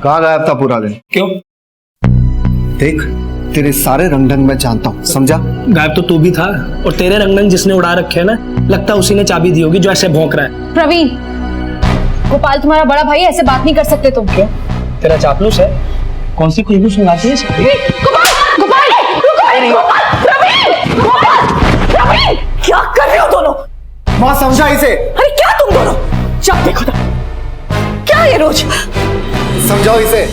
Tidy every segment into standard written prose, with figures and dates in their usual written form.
कहाँ गायब था पूरा दिन? क्यों? देख, तेरे सारे रंग ढंग मैं जानता हूँ, समझा? गायब तो तू भी था, और तेरे रंग ढंग जिसने उड़ा रखे है ना, लगता उसी ने चाबी दी होगी जो ऐसे भौंक रहा है। प्रवीण, गोपाल तुम्हारा बड़ा भाई, ऐसे बात नहीं कर सकते तुम। क्यों? तेरा चापलूस है? कौन सी खुशबू सुंघाती है? क्या कर रहे हो दोनों? माँ समझा इसे। अरे क्या तुम दोनों? जब देखो तब क्या ये रोज? समझाओ इसे।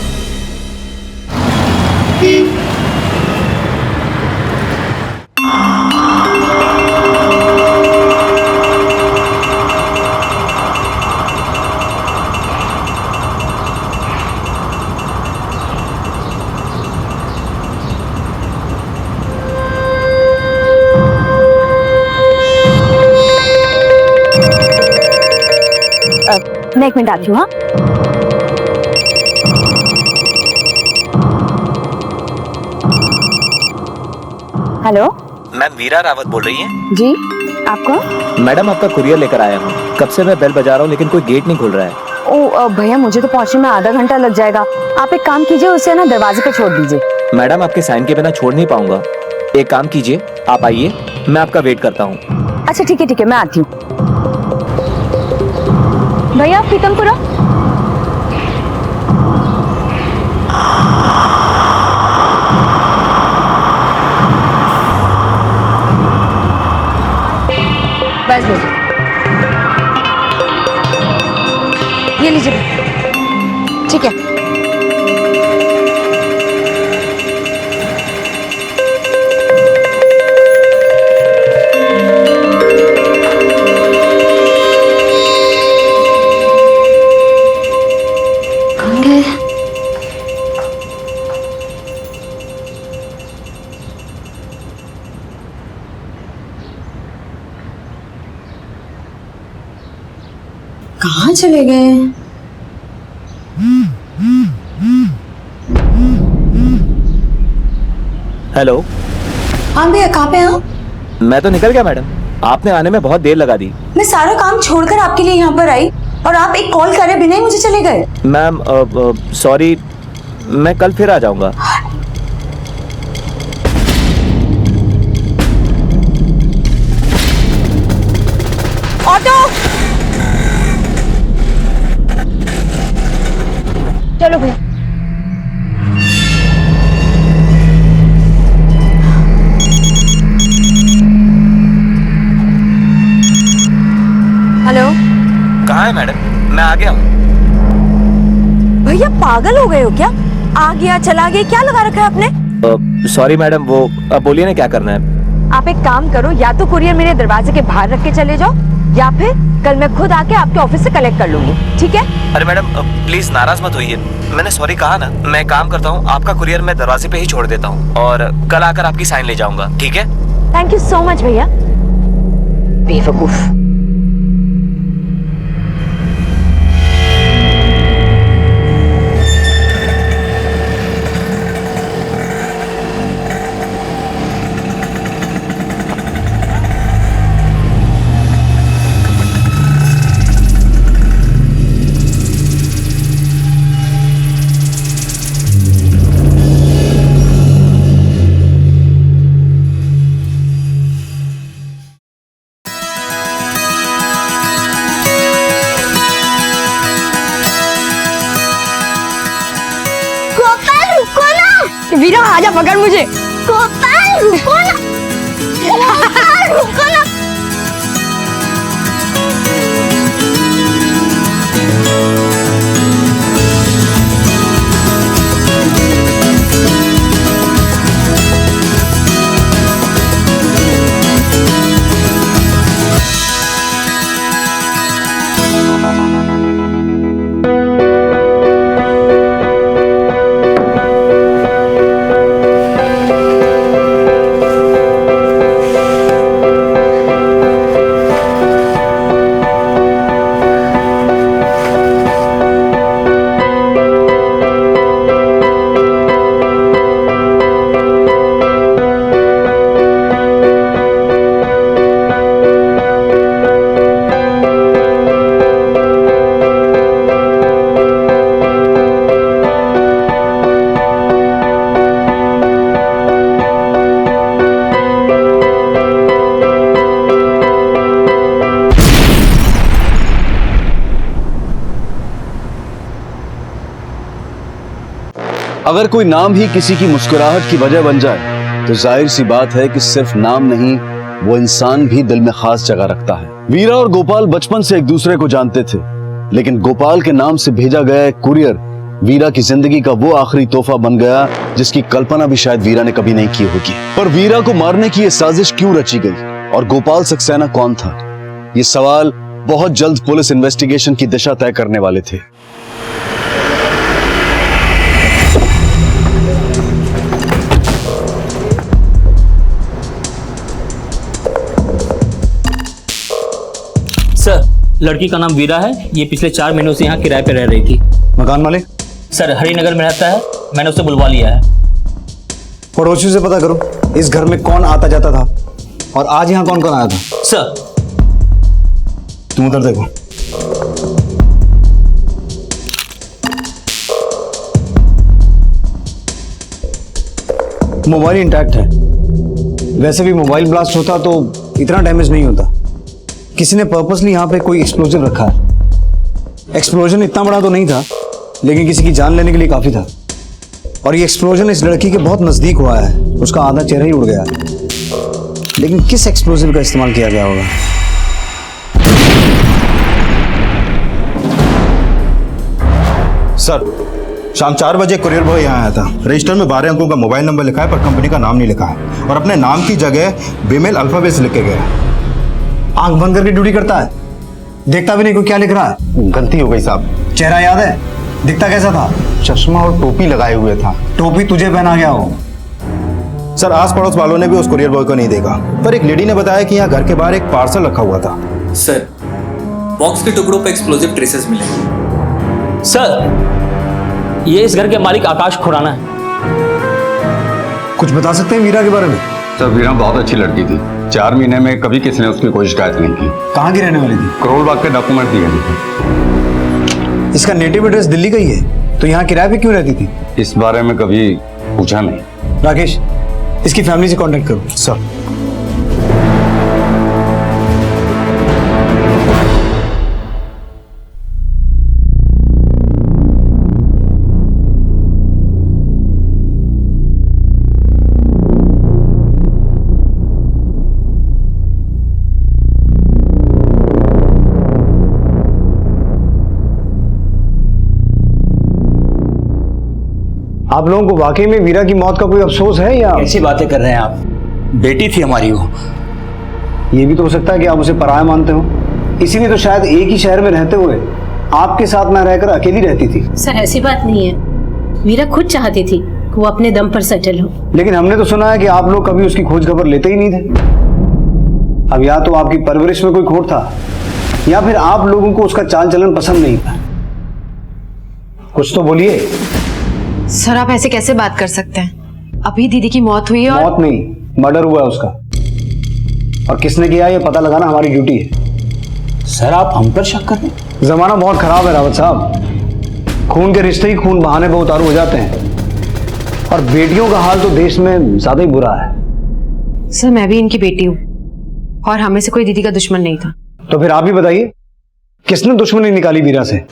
मैं एक मिनट आती हूँ। हाँ, हेलो मैम, वीरा रावत बोल रही हैं? जी, आप कौन? मैडम, आपका कुरियर लेकर आया हूँ। कब से मैं बेल बजा रहा हूँ लेकिन कोई गेट नहीं खुल रहा है। ओ भैया, मुझे तो पहुंचने में आधा घंटा लग जाएगा। आप एक काम कीजिए, उसे ना दरवाजे पे छोड़ दीजिए। मैडम, आपके साइन के बिना छोड़ नहीं पाऊंगा। एक काम कीजिए, आप आइए, मैं आपका वेट करता हूँ। अच्छा ठीक है, मैं आती हूँ। भैया आप प्रीतम करो। बस बस, ये लीजिए। ठीक है। कौन है? कहाँ चले गए? हेलो। हाँ भैया, कहाँ पे हैं? मैं तो निकल गया मैडम, आपने आने में बहुत देर लगा दी। मैं सारा काम छोड़कर आपके लिए यहाँ पर आई और आप एक कॉल करे बिना ही मुझे चले गए। मैम सॉरी, मैं कल फिर आ जाऊंगा। ऑटो, चलो भैया। हेलो। कहाँ है मैडम? मैं आ गया हूँ। भैया पागल हो गए हो क्या? आ गया चला गया क्या लगा रखा है आपने? सॉरी मैडम, वो अब बोलिए ना क्या करना है। आप एक काम करो, या तो कुरियर मेरे दरवाजे के बाहर रख के चले जाओ, या फिर कल मैं खुद आके आपके ऑफिस से कलेक्ट कर लूंगी, ठीक है? अरे मैडम, प्लीज नाराज मत होइए, मैंने सॉरी कहा ना। मैं काम करता हूँ, आपका कुरियर मैं दरवाजे पे ही छोड़ देता हूँ और कल आकर आपकी साइन ले जाऊंगा, ठीक है? थैंक यू सो मच भैया। बेवकूफ। वीरा आजा, पकड़ मुझे। गोपाल रुको ना। गोपाल रुको ना। अगर कोई नाम ही किसी की मुस्कुराहट की वजह बन जाए तो जाहिर सी बात है कि सिर्फ नाम नहीं, वो इंसान भी दिल में खास जगह रखता है। वीरा और गोपाल बचपन से एक दूसरे को जानते थे, लेकिन गोपाल के नाम से भेजा गया एक कुरियर वीरा की जिंदगी का वो आखिरी तोहफा बन गया जिसकी कल्पना भी शायद वीरा ने कभी नहीं की होगी। पर वीरा को मारने की ये साजिश क्यों रची गई और गोपाल सक्सेना कौन था? ये सवाल बहुत जल्द पुलिस इन्वेस्टिगेशन की दिशा तय करने वाले थे। सर, लड़की का नाम वीरा है। ये पिछले 4 महीनों से यहाँ किराए पे रह रही थी। मकान मालिक? सर, हरिनगर में रहता है। मैंने उसे बुलवा लिया है। पड़ोसियों से पता करो इस घर में कौन आता जाता था और आज यहाँ कौन कौन आया था। सर, तुम उधर देखो। मोबाइल इंटैक्ट है। वैसे भी मोबाइल ब्लास्ट होता तो इतना डैमेज नहीं होता। किसी ने पर्पसली यहाँ पे कोई एक्सप्लोजिव रखा है। एक्सप्लोजन इतना बड़ा तो नहीं था, लेकिन किसी की जान लेने के लिए काफी था। और ये एक्सप्लोजन इस लड़की के बहुत नजदीक हुआ है। उसका आधा चेहरा ही उड़ गया। लेकिन किस एक्सप्लोजिव का इस्तेमाल किया गया होगा? सर, शाम 4 बजे कुरियर बॉय यहाँ आया था। रजिस्टर में 12 अंकों का मोबाइल नंबर लिखा है पर कंपनी का नाम नहीं लिखा है और अपने नाम की जगह बेमेल अल्फाबेट्स लिख के गया। आंख बंद करके ड्यूटी करता है, देखता भी नहीं कोई क्या लिख रहा है। गलती हो गई साहब। चेहरा याद है? दिखता कैसा था? चश्मा और टोपी लगाए हुए था। टोपी तुझे पहना गया हो। सर, आस पड़ोस वालों ने भी उस कुरियर बॉय को नहीं देखा, पर एक लेडी ने बताया कि यहाँ घर के बाहर एक पार्सल रखा हुआ था। सर, बॉक्स के टुकड़ों पर एक्सप्लोजिव ट्रेसेस मिले। सर, ये इस घर के मालिक आकाश खुराना है। कुछ बता सकते हैं वीरा के बारे में? सर, वीरा बहुत अच्छी लड़की थी। 4 महीने में कभी किसी ने उसकी कोई शिकायत नहीं की। कहाँ की रहने वाली थी? करोल बाग के डॉक्यूमेंट दिए थे। इसका नेटिव एड्रेस दिल्ली का ही है, तो यहाँ किराए पे क्यों रहती थी? इस बारे में कभी पूछा नहीं। राकेश, इसकी फैमिली से कांटेक्ट करो। सर, आप लोगों को वाकई में वीरा की मौत का कोई अफसोस है या? कैसी बातें कर रहे हैं आप? बेटी थी हमारी वो। ये भी तो हो सकता है कि आप उसे पराया मानते हो, इसीलिए तो शायद एक ही शहर में रहते हुए आपके साथ ना रहकर अकेली रहती थी। सर, ऐसी बात नहीं है। वीरा खुद चाहती थी कि वो अपने दम पर सेटल हो। लेकिन हमने तो सुना है कि आप लोग कभी उसकी खोज खबर लेते ही नहीं थे। अब या तो आपकी परवरिश में कोई खोट था या फिर आप लोगों को उसका चाल चलन पसंद नहीं था। कुछ तो बोलिए। सर, आप ऐसे कैसे बात कर सकते हैं? अभी दीदी की मौत हुई है और... मौत नहीं, मर्डर हुआ है उसका। और किसने किया ये पता लगाना हमारी ड्यूटी है। सर, आप हम पर शक कर रहे हैं? जमाना बहुत खराब है रावत साहब। खून के रिश्ते ही खून बहाने पर उतारू हो जाते हैं और बेटियों का हाल तो देश में ज्यादा ही बुरा है। सर, मैं भी इनकी बेटी हूँ और हमें से कोई दीदी का दुश्मन नहीं था। तो फिर आप ही बताइए, किसने दुश्मनी निकाली वीरा से?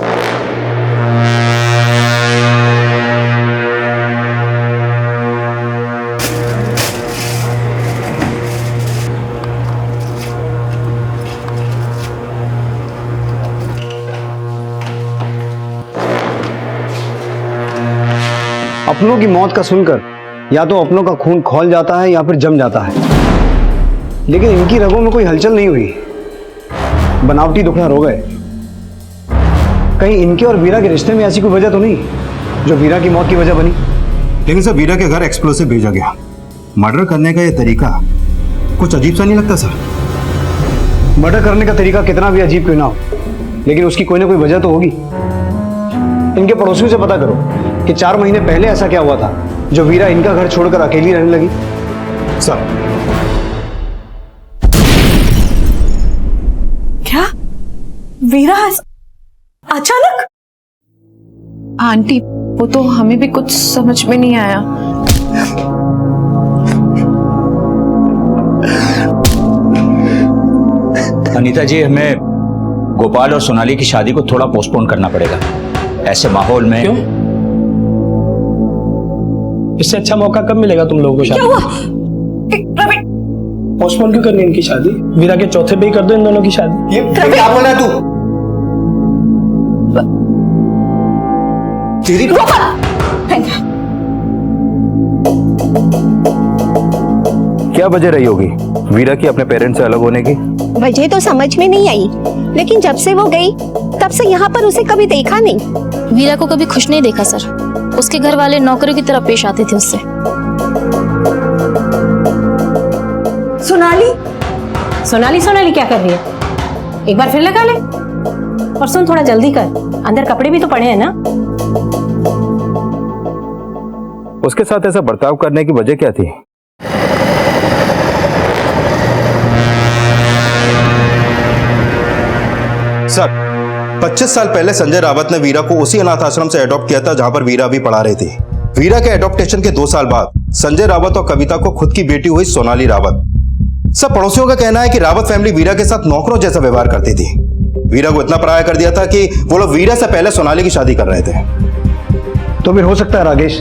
अपनों की मौत का सुनकर या तो अपनों का खून खौल जाता है या फिर जम जाता है, लेकिन इनकी रगों में कोई हलचल नहीं हुई। बनावटी दुखड़ा रो गए। कहीं इनके और वीरा के रिश्ते में ऐसी कोई वजह तो नहीं जो वीरा की मौत की वजह बनी? लेकिन सर, वीरा के घर एक्सप्लोसिव भेजा गया। मर्डर करने का ये तरीका कुछ अजीब सा नहीं लगता सर? मर्डर करने का तरीका कितना भी अजीब क्यों ना हो, लेकिन उसकी कोई ना कोई वजह तो होगी। इनके पड़ोसियों से पता करो कि 4 महीने पहले ऐसा क्या हुआ था जो वीरा इनका घर छोड़कर अकेली रहने लगी। सर, क्या वीरा अचानक? आंटी, वो तो हमें भी कुछ समझ में नहीं आया। अनीता जी, हमें गोपाल और सोनाली की शादी को थोड़ा पोस्टपोन करना पड़ेगा। ऐसे माहौल में। क्यों? इससे अच्छा मौका कब मिलेगा तुम लोगों को क्या शादी? हुआ? रवि, पोस्टपोन क्यों करनी है इनकी शादी? वीरा के चौथे पे ही कर दो इन दोनों की शादी। ये क्या बोल रहा है तू? तेरी क्या वजह रही होगी वीरा की अपने पेरेंट्स से अलग होने की? वजह तो समझ में नहीं आई, लेकिन जब से वो गई तब से यहाँ पर उसे कभी देखा नहीं। वीरा को कभी खुश नहीं देखा सर। उसके घर वाले नौकरों की तरह पेश आते थे उससे। सोनाली सोनाली सोनाली क्या कर रही है? एक बार फिर लगा ले। और सुन, थोड़ा जल्दी कर, अंदर कपड़े भी तो पड़े हैं ना। उसके साथ ऐसा बर्ताव करने की वजह क्या थी? सर, 25 साल पहले संजय रावत ने वीरा को उसी अनाथ आश्रम से अडॉप्ट किया था जहां पर वीरा भी पढ़ा रही थी। वीरा के एडॉप्टेशन के 2 साल बाद संजय रावत और कविता को खुद की बेटी हुई सोनाली रावत। सब पड़ोसियों का कहना है कि रावत फैमिली वीरा के साथ नौकरों जैसा व्यवहार करती थी। वीरा को इतना पराया कर दिया था कि वो लोग वीरा से पहले सोनाली की शादी कर रहे थे। तो फिर हो सकता है राकेश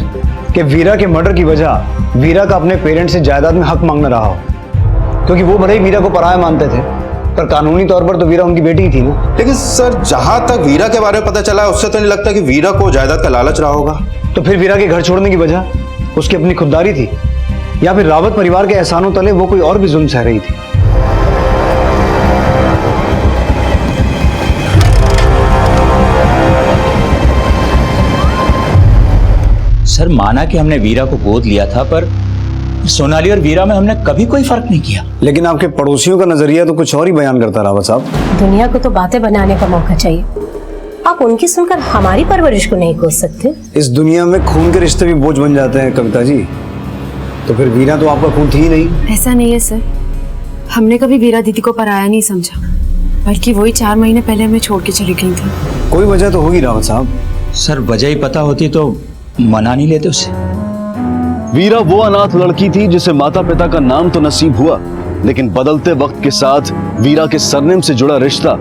कि वीरा के मर्डर की वजह वीरा का अपने पेरेंट्स से जायदाद में हक मांगना रहा हो, क्योंकि वो भले ही वीरा को पराया मानते थे पर कानूनी तौर पर तो वीरा उनकी बेटी ही थी ना। लेकिन सर, जहां तक वीरा के बारे में पता चला है उससे तो नहीं लगता कि वीरा को जायदाद का लालच रहा होगा। तो फिर वीरा के घर छोड़ने की वजह उसकी अपनी खुददारी थी, या फिर रावत परिवार के एहसानों तले वो कोई और भी जुल्म सह रही थी? सर माना कि हमने वीरा को गोद लिया था, पर सोनाली और वीरा में हमने कभी कोई फर्क नहीं किया। लेकिन आपके पड़ोसियों का नजरिया तो कुछ और ही बयान करता रावत साहब। दुनिया को तो बातें बनाने का मौका चाहिए, आप उनकी सुनकर हमारी परवरिश को नहीं कोस सकते। इस दुनिया में खून के रिश्ते भी बोझ बन जाते हैं कविता जी। तो फिर वीरा तो आपका खून थी ही नहीं। ऐसा नहीं है सर, हमने कभी वीरा दीदी को पराया नहीं समझा, बल्कि वही 4 महीने पहले हमें छोड़ के चली गई थी। कोई वजह तो होगी रावत साहब। सर वजह ही पता होती तो मना नहीं लेते उसे। वीरा वो अनाथ लड़की थी जिसे माता पिता का नाम तो नसीब हुआ, लेकिन बदलते वक्त के साथ वीरा के सरनेम से जुड़ा रिश्ता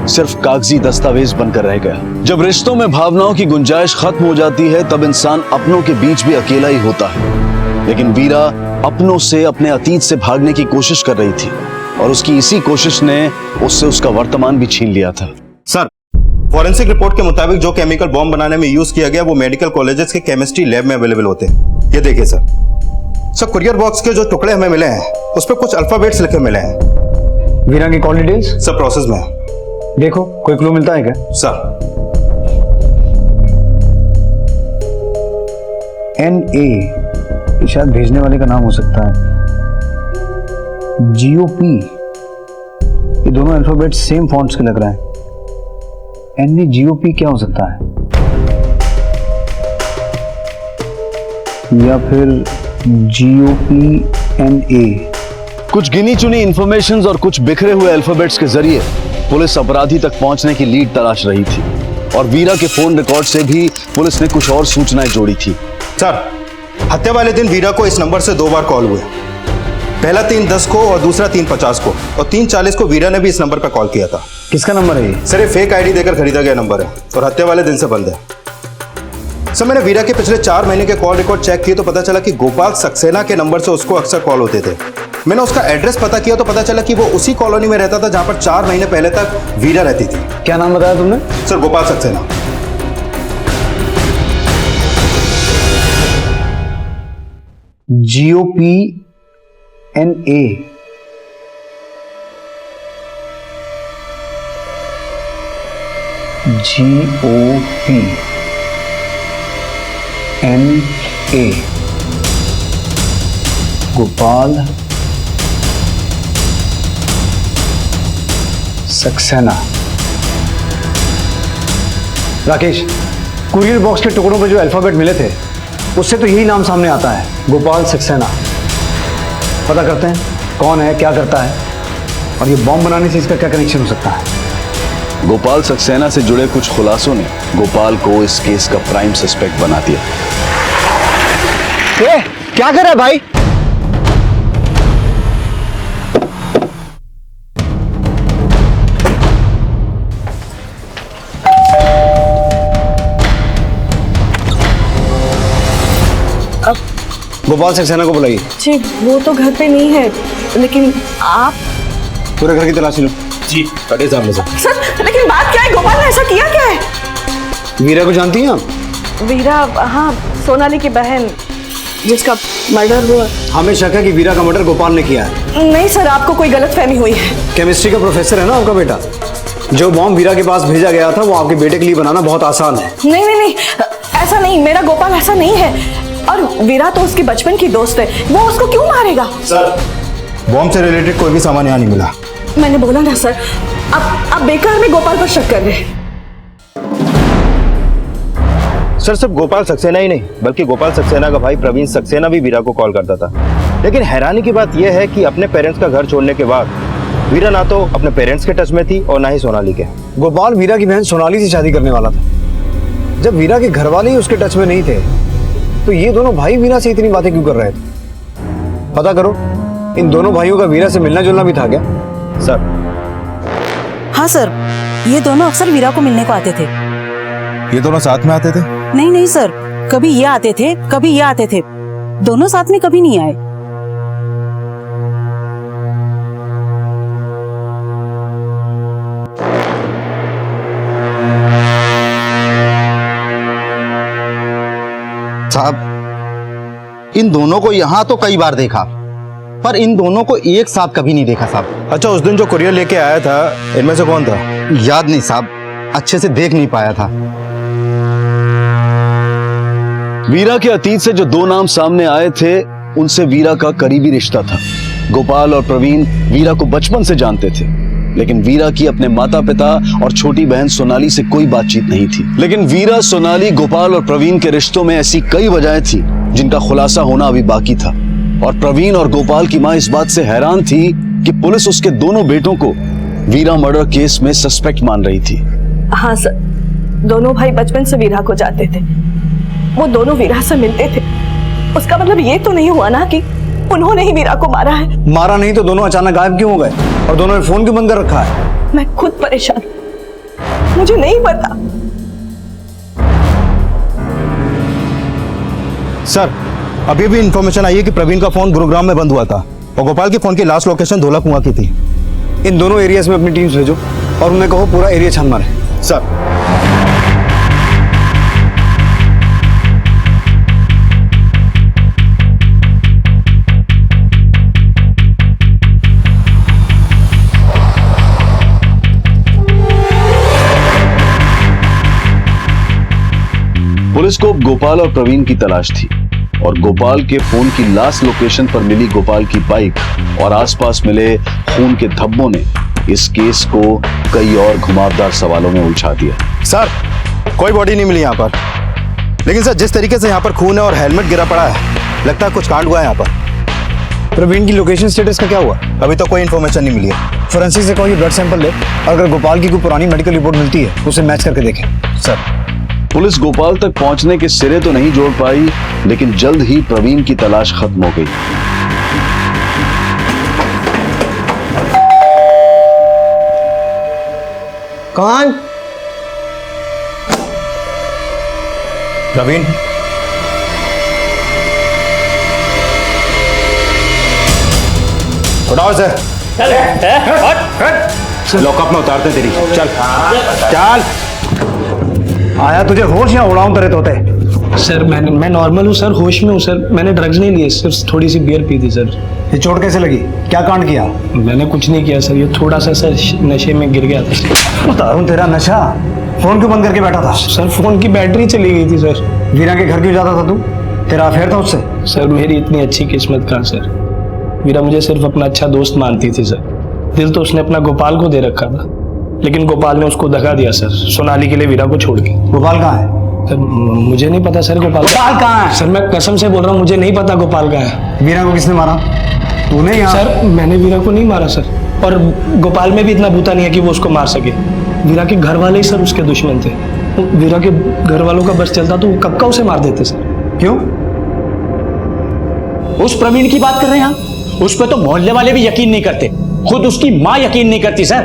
सिर्फ कागजी दस्तावेज बनकर रह गया। जब रिश्तों में भावनाओं की गुंजाइश खत्म हो जाती है तब इंसान अपनों के बीच भी अकेला ही होता है। लेकिन वीरा अपनों से, अपने अतीत से भागने की कोशिश कर रही थी और उसकी इसी कोशिश ने उससे उसका वर्तमान भी छीन लिया था। सर, फॉरेंसिक रिपोर्ट के मुताबिक जो केमिकल बॉम्ब बनाने में यूज किया गया वो मेडिकल कॉलेजेस के केमिस्ट्री लैब में अवेलेबल होते हैं। ये देखिए सर, कुरियर बॉक्स के जो टुकड़े हमें मिले हैं उस पर कुछ अल्फाबेट्स लिखे मिले हैं। वीरा की कॉल डिटेल्स सब प्रोसेस में है। देखो कोई क्लू मिलता है क्या? सर, NA शायद भेजने वाले का नाम हो सकता है। GOP, ये दोनों अल्फाबेट सेम फॉन्ट्स के लग रहे हैं। NA GOP क्या हो सकता है? या फिर GOP NA? कुछ गिनी चुनी इंफॉर्मेशंस और कुछ बिखरे हुए अल्फाबेट्स के जरिए पुलिस अपराधी तक पहुंचने की लीड तलाश रही थी और वीरा के फोन रिकॉर्ड से भी पुलिस ने कुछ और सूचनाएं जोड़ी थी। सर, हत्या वाले दिन वीरा को इस नंबर से 2 बार कॉल हुए। पहला 3:10 को और दूसरा 3:50 को, और 3:40 को वीरा ने भी इस नंबर पर कॉल किया था। किसका नंबर है ये? सर, ये फेक आईडी देकर खरीदा गया नंबर है और हत्या वाले दिन से बंद है। सर, मैंने वीरा के पिछले 4 महीने के कॉल रिकॉर्ड चेक किए तो पता चला कि गोपाल सक्सेना के नंबर से उसको अक्सर कॉल होते थे। मैंने उसका एड्रेस पता किया तो पता चला कि वो उसी कॉलोनी में रहता था जहां पर 4 महीने पहले तक वीरा रहती थी। क्या नाम बताया तुमने? Sir, Gopal Saxena. GOP NA, GOP NA, Gopal Saxena. Rakesh, courier box के टुकड़ों पर जो अल्फाबेट मिले थे उससे तो यही नाम सामने आता है, गोपाल सक्सेना। पता करते हैं कौन है, क्या करता है और ये बॉम्ब बनाने से इसका क्या कनेक्शन हो सकता है। गोपाल सक्सेना से जुड़े कुछ खुलासों ने गोपाल को इस केस का प्राइम सस्पेक्ट बना दिया। क्या कर रहा है भाई? गोपाल सक्सेना को बुलाइए। जी वो तो घर पे नहीं है, लेकिन आप पूरे घर की तलाशी लो। जी कटे सामने से। सर, लेकिन बात क्या है? गोपाल ने ऐसा किया क्या है? वीरा को जानती हैं आप? वीरा, हाँ, सोनाली की बहन जिसका मर्डर हुआ। हमें शक है कि वीरा का मर्डर गोपाल ने किया है। नहीं सर, आपको कोई गलतफहमी हुई है। केमिस्ट्री का प्रोफेसर है ना आपका बेटा। जो बॉम्ब वीरा के पास भेजा गया था वो आपके बेटे के लिए बनाना बहुत आसान है। नहीं नहीं नहीं, ऐसा नहीं, मेरा गोपाल ऐसा नहीं है। और वीरा तो उसकी बचपन की दोस्त है, वो उसको क्यों मारेगा? सर, बॉम्ब से रिलेटेड कोई भी सामान यहाँ नहीं मिला। मैंने बोला ना सर, आप बेकार में गोपाल पर शक कर रहे हैं। सर, सिर्फ गोपाल सक्सेना ही नहीं बल्कि गोपाल सक्सेना का भाई प्रवीण सक्सेना भी वीरा को कॉल करता था। लेकिन हैरानी की बात यह है कि अपने पेरेंट्स का घर छोड़ने के बाद वीरा ना तो अपने पेरेंट्स के टच में थी और ना ही सोनाली के। गोपाल वीरा की बहन सोनाली से शादी करने वाला था। जब वीरा के घर वाले ही उसके टच में नहीं थे तो ये दोनों भाई वीरा से इतनी बातें क्यों कर रहे थे? पता करो, इन दोनों भाइयों का वीरा से मिलना जुलना भी था क्या? सर, हाँ सर, ये दोनों अक्सर वीरा को मिलने को आते थे। ये दोनों साथ में आते थे? नहीं नहीं सर, कभी ये आते थे कभी ये आते थे, दोनों साथ में कभी नहीं आए। साहब, इन दोनों को यहाँ तो कई बार देखा पर इन दोनों को एक साथ कभी नहीं देखा साहब। अच्छा, उस दिन जो कुरियर लेके आया था इनमें से कौन था? याद नहीं साहब, अच्छे से देख नहीं पाया था। वीरा के अतीत से जो दो नाम सामने आए थे उनसे वीरा का करीबी रिश्ता था। गोपाल और प्रवीण वीरा को बचपन से जानते थे, लेकिन वीरा की अपने माता पिता और छोटी बहन सोनाली से कोई बातचीत नहीं थी। लेकिन वीरा, सोनाली, गोपाल और प्रवीण के रिश्तों में ऐसी कई वजहें थी जिनका खुलासा होना अभी बाकी था। और प्रवीण और गोपाल की मां इस बात से हैरान थी कि पुलिस उसके दोनों बेटों को वीरा मर्डर केस में सस्पेक्ट मान रही थी। हाँ सर, दोनों भाई बचपन से वीरा को जानते थे, वो दोनों वीरा से मिलते थे। उसका मतलब ये तो नहीं हुआ ना कि उन्होंने ही वीरा को मारा है? मारा नहीं तो दोनों अचानक गायब क्यों हो गए और दोनों ने फोन क्यों बंद कर रखा है? मैं खुद परेशान, मुझे नहीं पता। सर, अभी भी इंफॉर्मेशन आई है कि प्रवीण का फोन गुरुग्राम में बंद हुआ था और गोपाल के फोन की लास्ट लोकेशन धोला कुआं की थी। इन दोनों एरियाज में अपनी टीम्स भेजो और उन्हें कहो पूरा एरिया छान मारे। सर, पुलिस को गोपाल और प्रवीण की तलाश थी और गोपाल के फोन की लास्ट लोकेशन पर मिली गोपाल की बाइक और आसपास मिले खून के धब्बों ने इस केस को कई और घुमावदार सवालों में उलझा दिया। सर, कोई बॉडी नहीं मिली यहाँ पर, लेकिन सर जिस तरीके से यहाँ पर खून है और हेलमेट गिरा पड़ा है, लगता है कुछ कांड हुआ है यहाँ पर। प्रवीण की लोकेशन स्टेटस का क्या हुआ? अभी तो कोई इन्फॉर्मेशन नहीं मिली है। फोरेंसिक से कहो ये ब्लड सैंपल ले और अगर गोपाल की कोई पुरानी मेडिकल रिपोर्ट मिलती है तो उसे मैच करके देखें। सर, पुलिस गोपाल तक पहुंचने के सिरे तो नहीं जोड़ पाई, लेकिन जल्द ही प्रवीण की तलाश खत्म हो गई। कौन? प्रवीण, उठाओ सर। लॉकअप में उतारते तेरी। चल चल। आया तुझे होश या उड़ाऊं तेरे तोते? सर मैं नॉर्मल हूँ सर, होश में हूँ सर। मैंने ड्रग्स नहीं लिए, सिर्फ थोड़ी सी बियर पी थी सर। ये चोट कैसे लगी? क्या कांड किया? मैंने कुछ नहीं किया सर, ये थोड़ा सा सर नशे में गिर गया था। उतारूं तेरा नशा? फोन क्यों बंद करके बैठा था? सर फोन की बैटरी चली गई थी सर। वीरा के घर क्यों जाता था तू? तेरा अफेयर था उससे? सर मेरी इतनी अच्छी किस्मत कहाँ सर। वीरा मुझे सिर्फ अपना अच्छा दोस्त मानती थी सर। दिल तो उसने अपना गोपाल को दे रखा था, लेकिन गोपाल ने उसको धक्का दिया सर, सोनाली के लिए वीरा को छोड़ के। गोपाल कहाँ है? सर मुझे नहीं पता सर। गोपाल कहाँ है? सर मैं कसम से बोल रहा हूँ, मुझे नहीं पता गोपाल कहाँ है। वीरा को किसने मारा? तूने? यहाँ सर मैंने वीरा को नहीं मारा सर, और गोपाल में भी इतना बूता नहीं है कि वो उसको मार सके। वीरा के घर वाले ही सर उसके दुश्मन थे। वीरा के घर वालों का बस चलता तो वो कब का उसे मार देते सर। क्यों? उस प्रवीण की बात कर रहे हैं आप? उस पर तो मोहल्ले वाले भी यकीन नहीं करते, खुद उसकी मां यकीन नहीं करती सर,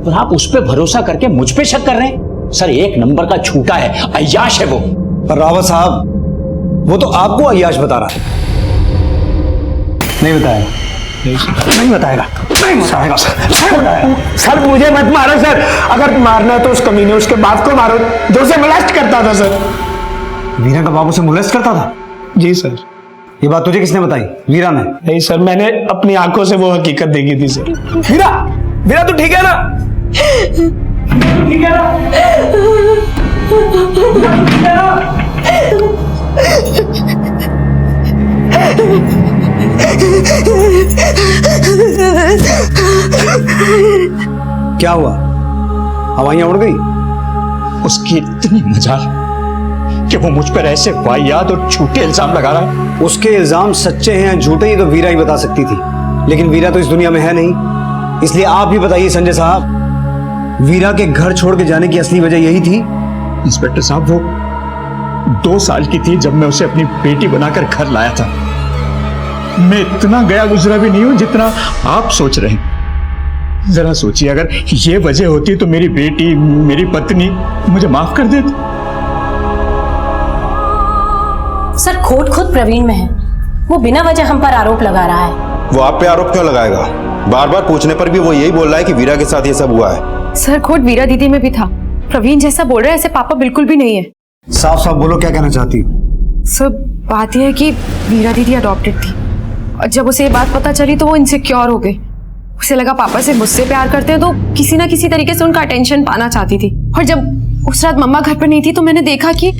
और आप उस पर भरोसा करके मुझ पे शक कर रहे हैं? सर एक नंबर का झूठा है, अय्याश है वो। पर रावत साहब, वो तो आपको अय्याश बता रहा है। नहीं बताया, नहीं बताएगा, नहीं बताएगा सर मुझे मत मारो सर, अगर मारना है तो उस कमीने उसके बाप को मारो जो उसे मोलेस्ट करता था सर। वीरा का बाप उसे मोलेस्ट करता था? जी सर। ये बात तुझे किसने बताई? वीरा ने? नहीं सर, मैंने अपनी आंखों से वो हकीकत देखी थी सर। वीरा, वीरा तू ठीक है ना? ठीक है ना? ठीक है ना? क्या हुआ? हवाइयां उड़ गई? उसकी इतनी मजाल कि वो मुझ पर ऐसे वाहियात और झूठे इल्जाम लगा रहा है। उसके इल्जाम सच्चे हैं या झूठे ही तो वीरा ही बता सकती थी, लेकिन वीरा तो इस दुनिया में है नहीं। इसलिए आप ही बताइए संजय साहब, वीरा के घर छोड़ के जाने की असली वजह यही थी? इंस्पेक्टर साहब, वो 2 साल की थी जब मैं उसे अपनी बेटी बनाकर घर लाया था। मैं इतना गया गुजरा भी नहीं हूं जितना आप सोच रहे हैं। जरा सोचिए, अगर ये वजह होती तो मेरी बेटी, मेरी पत्नी मुझे माफ कर देती। सर खोट खुद प्रवीण में है, वो बिना वजह हम पर आरोप लगा रहा है। वो आप पे आरोप क्यों लगाएगा? बार बार पूछने पर भी वो यही बोल रहा है कि वीरा के साथ ये सब हुआ है। सर खोट वीरा दीदी में भी था। प्रवीण जैसा बोल रहा है ऐसे पापा बिल्कुल भी नहीं है। साफ साफ बोलो, क्या कहना चाहती हो? सर बात यह है कि वीरा दीदी अडॉप्टेड थी और जब उसे ये बात पता चली तो वो इनसिक्योर हो गई। उसे लगा पापा से मुझसे प्यार करते हैं तो किसी ना किसी तरीके से उनका अटेंशन पाना चाहती थी। और जब उस रात मम्मा घर पर नहीं थी तो मैंने देखा कि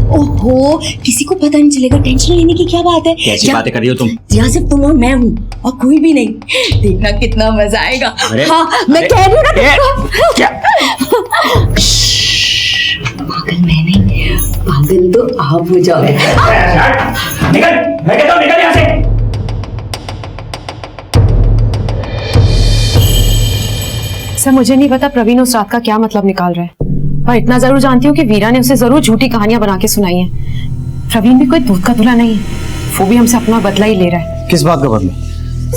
ओहो, किसी को पता नहीं चलेगा। टेंशन लेने की क्या बात है? कैसी बातें कर रही हो तुम? यहाँ सिर्फ तुम और मैं हूँ और कोई भी नहीं। देखना कितना मजा आएगा। हाँ, मैं कह रही हूँ ना। क्या? पागल मैं नहीं, पागल तो आप हो जाओ। निकल, मैं कहता हूँ निकल यहाँ से। सर मुझे नहीं पता प्रवीण उस रात का क्या मतलब निकाल रहा है, पर इतना जरूर जानती हूँ कि वीरा ने उसे जरूर झूठी कहानियां बना के सुनाई हैं। प्रवीण भी कोई दूध का धुला नहीं है, वो भी हमसे अपना बदला ही ले रहा है। किस बात का बदला?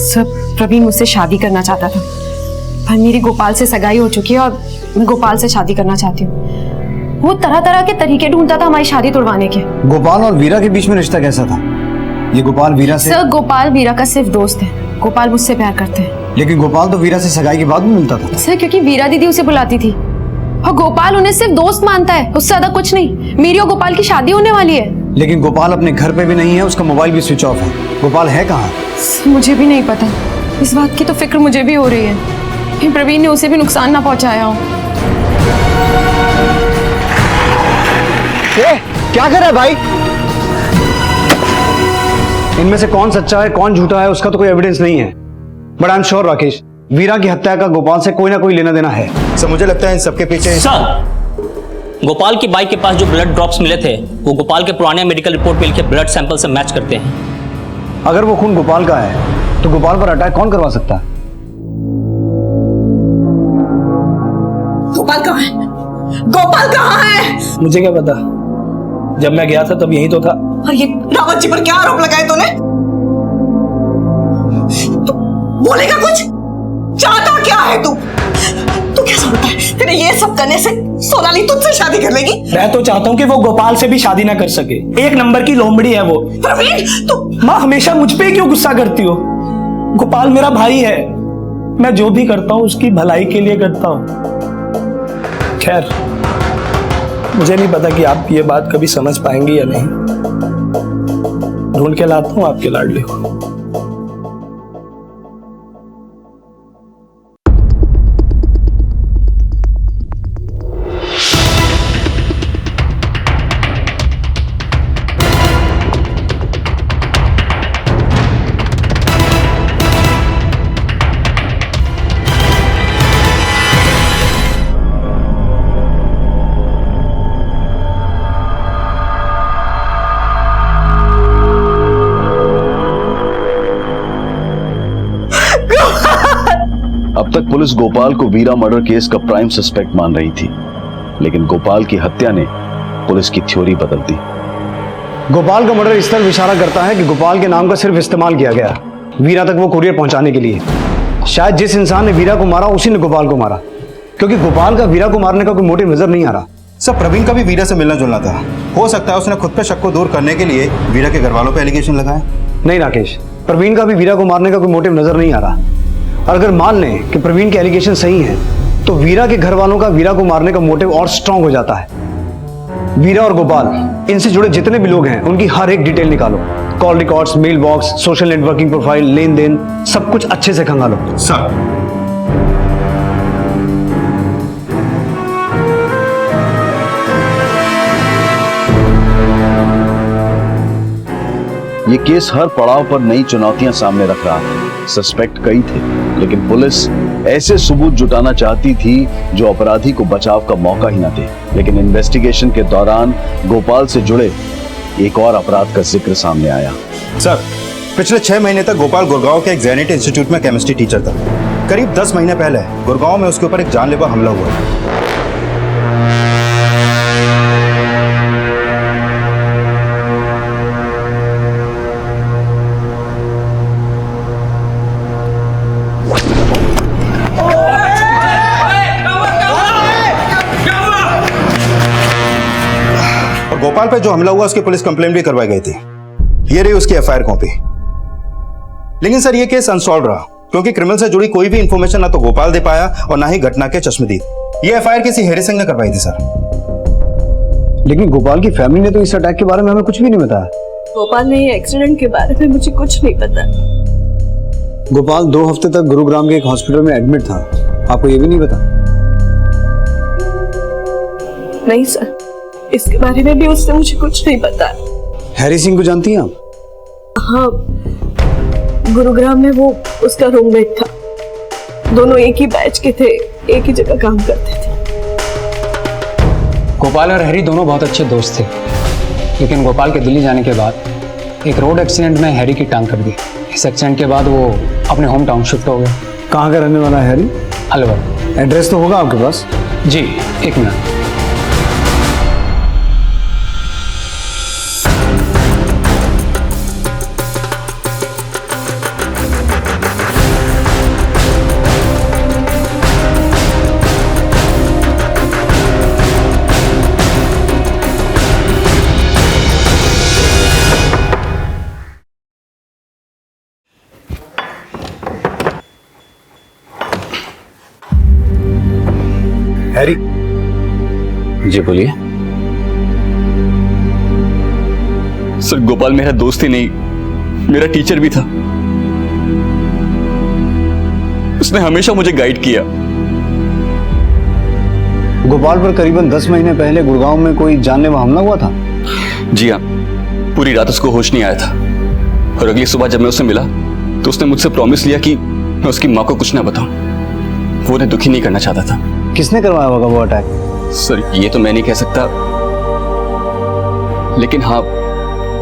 सर प्रवीण मुझसे शादी करना चाहता था, पर मेरी गोपाल से सगाई हो चुकी है और मैं गोपाल से शादी करना चाहती हूँ। वो तरह तरह के तरीके ढूंढता था हमारी शादी तोड़वाने के। गोपाल और वीरा के बीच में रिश्ता कैसा था? ये गोपाल वीरा से? सर गोपाल वीरा का सिर्फ दोस्त है। गोपाल मुझसे प्यार करते हैं। लेकिन गोपाल तो वीरा से सगाई के बाद भी मिलता था। सर क्योंकि वीरा दीदी उसे बुलाती थी और गोपाल उन्हें सिर्फ दोस्त मानता है, उससे ज्यादा कुछ नहीं। मेरी और गोपाल की शादी होने वाली है। लेकिन गोपाल अपने घर पे भी नहीं है, उसका मोबाइल भी स्विच ऑफ है। गोपाल है कहाँ? मुझे भी नहीं पता, इस बात की तो फिक्र मुझे भी हो रही है कि प्रवीण ने उसे भी नुकसान ना पहुंचाया हो। क्या कर रहा है भाई? इनमें से कौन सच्चा है कौन झूठा है उसका तो कोई एविडेंस नहीं है, but I am sure Rakesh, Veera की हत्या का गोपाल से कोई ना कोई लेना देना है। सर मुझे लगता है इन सबके पीछे सर, गोपाल की बाइक के पास जो ब्लड ड्रॉप्स मिले थे वो गोपाल के पुराने मेडिकल रिपोर्ट मिल के ब्लड सैंपल से मैच करते हैं। अगर वो खून गोपाल का है तो गोपाल पर अटैक कौन करवा सकता है? गोपाल कहाँ है? गोपाल कहाँ है? मुझे क्या पता, जब मैं गया था तब यही तो था। और ये रावत जी पर क्या आरोप लगाए तूने? तू बोलेगा कुछ? चाहता क्या है तू? तू क्या समझता है तेरे ये सब करने से सोनाली तुझसे शादी कर लेगी? मैं तो चाहता हूँ कि वो गोपाल से भी शादी ना कर सके। एक नंबर की लोमड़ी है वो। प्रवीण तू माँ हमेशा मुझ पे क्यों गुस्सा करती हो? गोपाल मेरा भाई है, मैं जो भी करता हूँ उसकी भलाई के लिए करता हूँ। खैर मुझे नहीं पता कि आप ये बात कभी समझ पाएंगे या नहीं। ढूंढ के लाता हूँ आपके लाडले को। अब तक पुलिस गोपाल को वीरा मर्डर केस का प्राइम सस्पेक्ट मान रही थी, लेकिन गोपाल की हत्या ने पुलिस की थ्योरी बदल दी। गोपाल का मर्डर इस तरह इशारा करता है कि गोपाल के नाम का सिर्फ इस्तेमाल किया गया वीरा तक वो कुरियर पहुंचाने के लिए। शायद जिस इंसान ने वीरा को मारा उसी ने गोपाल को मारा, क्योंकि गोपाल का वीरा को मारने का कोई मोटिव नजर नहीं आ रहा। सर प्रवीण का भी वीरा से मिलना जुलना था, हो सकता है उसने खुद पे शक को दूर करने के लिए वीरा के घर वालों पे एलिगेशन लगाया। नहीं राकेश, प्रवीण का भी वीरा को मारने का कोई मोटिव नजर नहीं आ रहा। और अगर मान लें कि प्रवीण के एलिगेशन सही हैं, तो वीरा के घर वालों का वीरा को मारने का मोटिव और स्ट्रांग हो जाता है। वीरा और गोपाल, इनसे जुड़े जितने भी लोग हैं उनकी हर एक डिटेल निकालो। Call records, mail box, social networking profile, लेन देन, सब कुछ अच्छे से खंगालो। सर, ये केस हर पड़ाव पर नई चुनौतियां सामने रख रहा था। सस्पेक्ट कई थे, लेकिन पुलिस ऐसे सबूत जुटाना चाहती थी जो अपराधी को बचाव का मौका ही न दे। लेकिन इन्वेस्टिगेशन के दौरान गोपाल से जुड़े एक और अपराध का जिक्र सामने आया। सर, पिछले 6 महीने तक गोपाल गुड़गांव के एक जेनेट इंस्टीट्यूट में केमिस्ट्री टीचर था। करीब 10 महीने पहले गुड़गांव में उसके ऊपर एक जानलेवा हमला हुआ। गोपाल पे जो हमला हुआ उसकी पुलिस कंप्लेंट भी करवाई गई थी। ये रही उसकी एफआईआर कॉपी। लेकिन सर, ये केस अनसॉल्व रहा क्योंकि क्रिमिनल से जुड़ी कोई भी इंफॉर्मेशन ना तो गोपाल दे पाया और ना ही घटना के चश्मदीद। ये एफआईआर किसी हेरी सिंह ने करवाई थी सर। लेकिन गोपाल की फैमिली ने तो इस अटैक के बारे में हमें कुछ भी नहीं बताया। गोपाल ने ये एक्सीडेंट के बारे में मुझे कुछ नहीं पता। गोपाल 2 हफ्ते तक गुरुग्राम के एक हॉस्पिटल में एडमिट था, आपको ये भी नहीं पता? नहीं सर, इसके बारे में भी उसने मुझे कुछ नहीं पता। हैरी सिंह को जानती हैं आप? हाँ, गुरुग्राम में वो उसका रूममेट था। दोनों एक ही बैच के थे, एक ही जगह काम करते थे। गोपाल और हैरी दोनों बहुत अच्छे दोस्त थे, लेकिन गोपाल के दिल्ली जाने के बाद एक रोड एक्सीडेंट में हैरी की टांग कट गई। इस एक्सीडेंट के बाद वो अपने होम टाउन शिफ्ट हो गए। कहाँ का रहने वाला है हैरी? अलवर। एड्रेस तो होगा आपके पास? जी, 1 मिनट। हैरी। जी बोलिए। सर, गोपाल मेरा दोस्त ही नहीं, मेरा टीचर भी था। उसने हमेशा मुझे गाइड किया। गोपाल पर करीबन 10 महीने पहले गुड़गांव में कोई जानलेवा हमला हुआ था? जी हाँ, पूरी रात उसको होश नहीं आया था और अगली सुबह जब मैं उससे मिला तो उसने मुझसे प्रॉमिस लिया कि मैं उसकी माँ को कुछ ना बताऊं। वो उन्हें दुखी नहीं करना चाहता था। किसने करवाया होगा वो अटैक? सर, ये तो मैं नहीं कह सकता, लेकिन हाँ,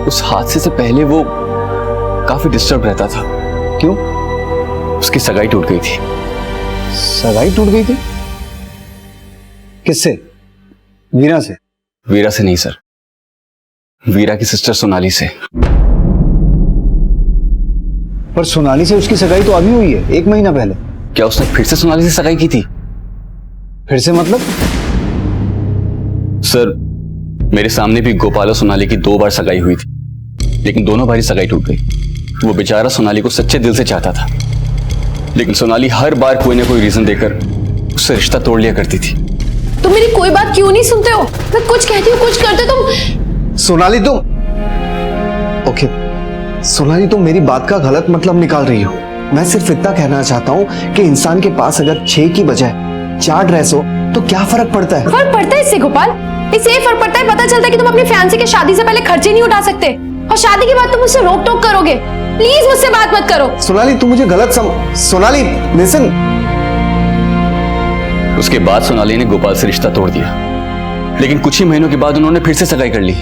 उस हादसे से पहले वो काफी डिस्टर्ब रहता था। क्यों? उसकी सगाई टूट गई थी। सगाई टूट गई थी? किससे? वीरा से? वीरा से नहीं सर, वीरा की सिस्टर सोनाली से। पर सोनाली से उसकी सगाई तो अभी हुई है, 1 महीना पहले। क्या उसने फिर से सोनाली से सगाई की थी? फिर से मतलब? सर, मेरे सामने भी गोपाल और सोनाली की 2 बार सगाई हुई थी, लेकिन दोनों बार ही सगाई टूट गई। वो बेचारा सोनाली को सच्चे दिल से चाहता था, लेकिन सोनाली हर बार कोई ना कोई रीजन देकर उससे रिश्ता तोड़ लिया करती थी। तुम मेरी कोई बात क्यों नहीं सुनते हो? मैं कुछ कहती हूँ, कुछ करते तुम। सोनाली, तुम ओके, सोनाली, तुम मेरी बात का गलत मतलब निकाल रही हो। मैं सिर्फ इतना कहना चाहता हूँ कि इंसान के पास अगर 6 की बजाय 4 ड्रेस हो तो क्या फर्क पड़ता है? फर्क पड़ता है इससे गोपाल, इससे ये फर्क पड़ता है, पता चलता है कि तुम अपनी फैंसी के शादी से पहले खर्चे नहीं उठा सकते और शादी के बाद तुम मुझसे रोक टोक करोगे। प्लीज मुझसे बात मत करो। सोनाली, तुम मुझे गलत सोनाली, लिसन। उसके बाद सोनाली ने गोपाल से रिश्ता तोड़ दिया, लेकिन कुछ ही महीनों के बाद उन्होंने फिर से सगाई कर ली।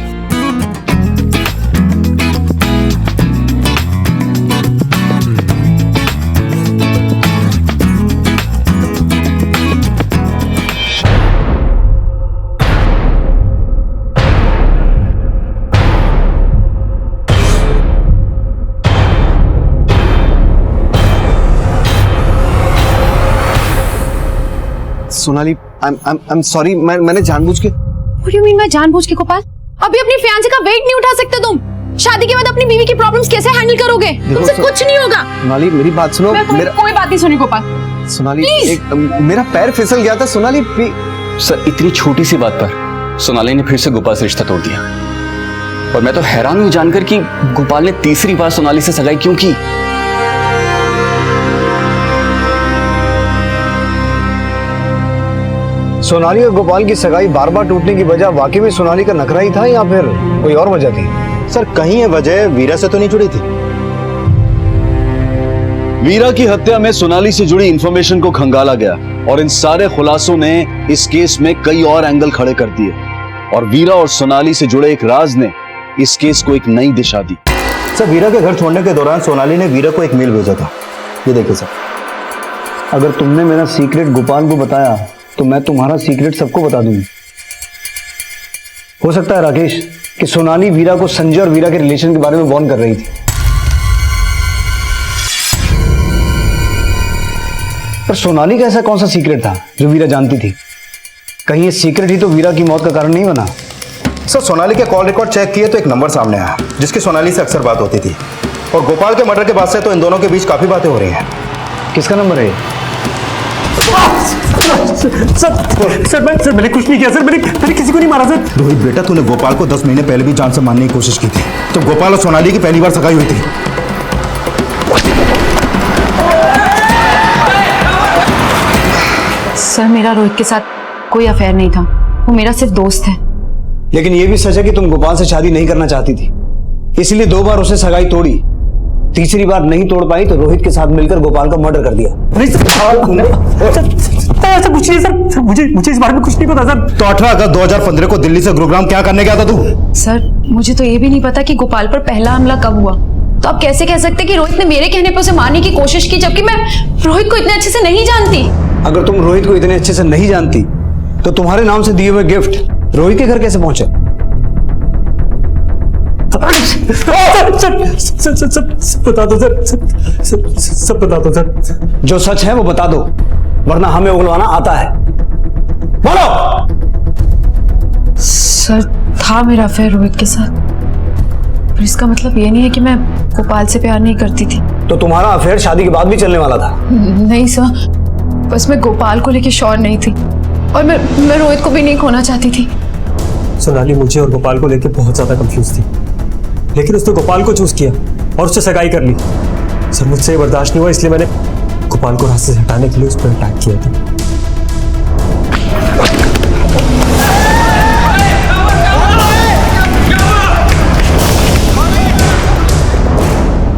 सोनाली, I'm sorry, मैंने जानबूझ के। What do you mean मैं जानबूझ के गोपाल? अभी अपनी फियांसे का वेट नहीं उठा सकते तुम। शादी के बाद अपनी बीवी की प्रॉब्लम्स कैसे हैंडल करोगे? तुमसे कुछ नहीं होगा। सोनाली मेरी बात सुनो। कोई बात नहीं सुनी गोपाल। सोनाली मेरा पैर फिसल गया था सोनाली। सर इतनी छोटी सी बात पर सोनाली ने फिर से गोपाल से रिश्ता तोड़ दिया, और मैं तो हैरान हूं जानकर कि गोपाल ने तीसरी बार सोनाली से सगाई क्यों की। सोनाली और गोपाल की सगाई बार बार टूटने की वजह वाकई में सोनाली का नखरा ही था या फिर कोई और वजह थी? सर कहीं ये वजह वीरा से तो नहीं जुड़ी थी? वीरा की हत्या में सोनाली से जुड़ी इंफॉर्मेशन को खंगाला गया और इन सारे खुलासों ने इस केस में कई और एंगल खड़े कर दिए, और वीरा और सोनाली से जुड़े एक राज ने इस केस को एक नई दिशा दी। सर वीरा के घर छोड़ने के दौरान सोनाली ने वीरा को एक मेल भेजा था, ये देखिए सर। अगर तुमने मेरा सीक्रेट गोपाल को बताया तो मैं तुम्हारा सीक्रेट सबको बता दूंगी। हो सकता है राकेश कि सोनाली वीरा को संजय और वीरा के रिलेशन के बारे में वार्न कर रही थी, पर सोनाली का ऐसा कौन सा सीक्रेट था जो वीरा जानती थी? कहीं ये सीक्रेट ही तो वीरा की मौत का कारण नहीं बना? सर सोनाली के कॉल रिकॉर्ड चेक किए तो एक नंबर सामने आया जिसकी सोनाली से अक्सर बात होती थी, और गोपाल के मर्डर के बाद से तो इन दोनों के बीच काफी बातें हो रही हैं। किसका नंबर है? सर मैंने कुछ नहीं किया सर। मैंने किसी को नहीं मारा सर। रोहित बेटा तूने गोपाल को 10 महीने पहले भी जान से मारने की कोशिश की थी, जब गोपाल और सोनाली की पहली बार सगाई हुई थी। सर मेरा रोहित के साथ कोई अफेयर नहीं था, वो मेरा सिर्फ दोस्त है। लेकिन ये भी सच है कि तुम गोपाल से शादी नहीं करना चाहती थी, इसलिए 2 बार उसे सगाई तोड़ी, तीसरी बार नहीं तोड़ पाई तो रोहित के साथ मिलकर गोपाल का मर्डर कर दिया। नहीं सर, ऐसा कुछ नहीं सर। मुझे इस बारे में कुछ नहीं पता सर। तो 18 अगस्त 2015 को दिल्ली से गुरुग्राम क्या करने गया था तू? सर मुझे तो ये भी नहीं पता कि गोपाल पर पहला हमला कब हुआ, तो आप कैसे कह सकते कि रोहित ने मेरे कहने पर उसे मारने की कोशिश की, जबकि मैं रोहित को इतने अच्छे से नहीं जानती। अगर तुम रोहित को इतने अच्छे से नहीं जानती तो तुम्हारे नाम से दिए हुए गिफ्ट रोहित के घर कैसे पहुंचे? सब बता दो सर। सब बता दो सर। जो सच है वो बता दो, वरना हमें उगलवाना आता है। बोलो। सर था मेरा अफेयर रोहित के साथ, पर इसका मतलब ये नहीं है कि मैं गोपाल से प्यार नहीं करती थी। तो तुम्हारा अफेयर शादी के बाद भी चलने वाला था? नहीं सर, बस मैं गोपाल को लेकर श्योर नहीं थी, और मैं रोहित को भी नहीं खोना चाहती थी। सोनाली मुझे और गोपाल को लेकर बहुत ज्यादा कंफ्यूज थी, लेकिन उसने गोपाल को चूज किया और उससे सगाई कर ली। सर मुझसे ये बर्दाश्त नहीं हुआ, इसलिए मैंने गोपाल को रास्ते से हटाने के लिए उस पर अटैक किया था।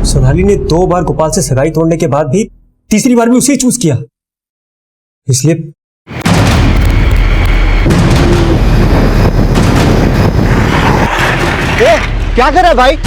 सोनाली ने 2 बार गोपाल से सगाई तोड़ने के बाद भी तीसरी बार भी उसे ही चूज किया, इसलिए क्या कर रहा है भाई?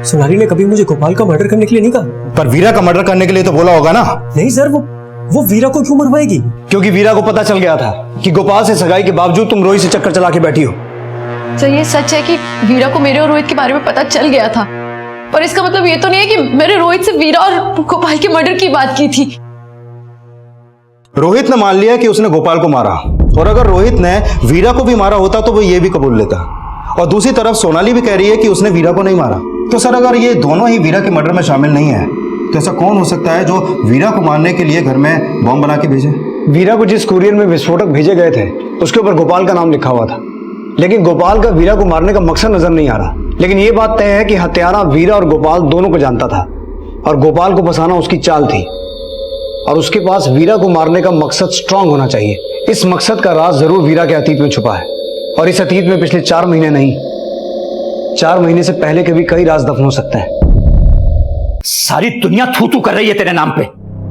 सोनाली ने कभी मुझे गोपाल का मर्डर करने के लिए नहीं कहा। पर वीरा का मर्डर करने के लिए तो बोला होगा ना? नहीं सर, वो वीरा को क्यों मरवाएगी? क्योंकि वीरा को पता चल गया था कि गोपाल से सगाई के बावजूद तुम रोहित से चक्कर चला के बैठी हो। तो ये सच है कि वीरा को मेरे और रोहित के बारे में पता चल गया था, पर इसका मतलब ये तो नहीं है कि मैंने रोहित से वीरा और गोपाल के मर्डर की बात की थी। रोहित ने मान लिया कि उसने गोपाल को मारा, और अगर रोहित ने वीरा को भी मारा होता तो वो ये भी कबूल लेता। और दूसरी तरफ सोनाली भी कह रही है कि उसने वीरा को नहीं मारा। तो सर अगर ये दोनों ही वीरा के मर्डर में शामिल नहीं है तो ऐसा कौन हो सकता है जो वीरा को मारने के लिए घर में बम बना के भेजे? वीरा को जिस कुरियर में विस्फोटक भेजे गए थे उसके ऊपर गोपाल का नाम लिखा हुआ था, लेकिन गोपाल का वीरा को मारने का मकसद नजर नहीं आ रहा। लेकिन ये बात तय है कि हत्यारा वीरा और गोपाल दोनों को जानता था, और गोपाल को फंसाना उसकी चाल थी, और उसके पास वीरा को मारने का मकसद स्ट्रांग होना चाहिए। इस मकसद का राज जरूर वीरा के अतीत में छुपा है, और इस अतीत में पिछले 4 महीने नहीं, 4 महीने से पहले के भी कई राज दफन हो सकते हैं। सारी दुनिया थू थू कर रही है तेरे नाम पे,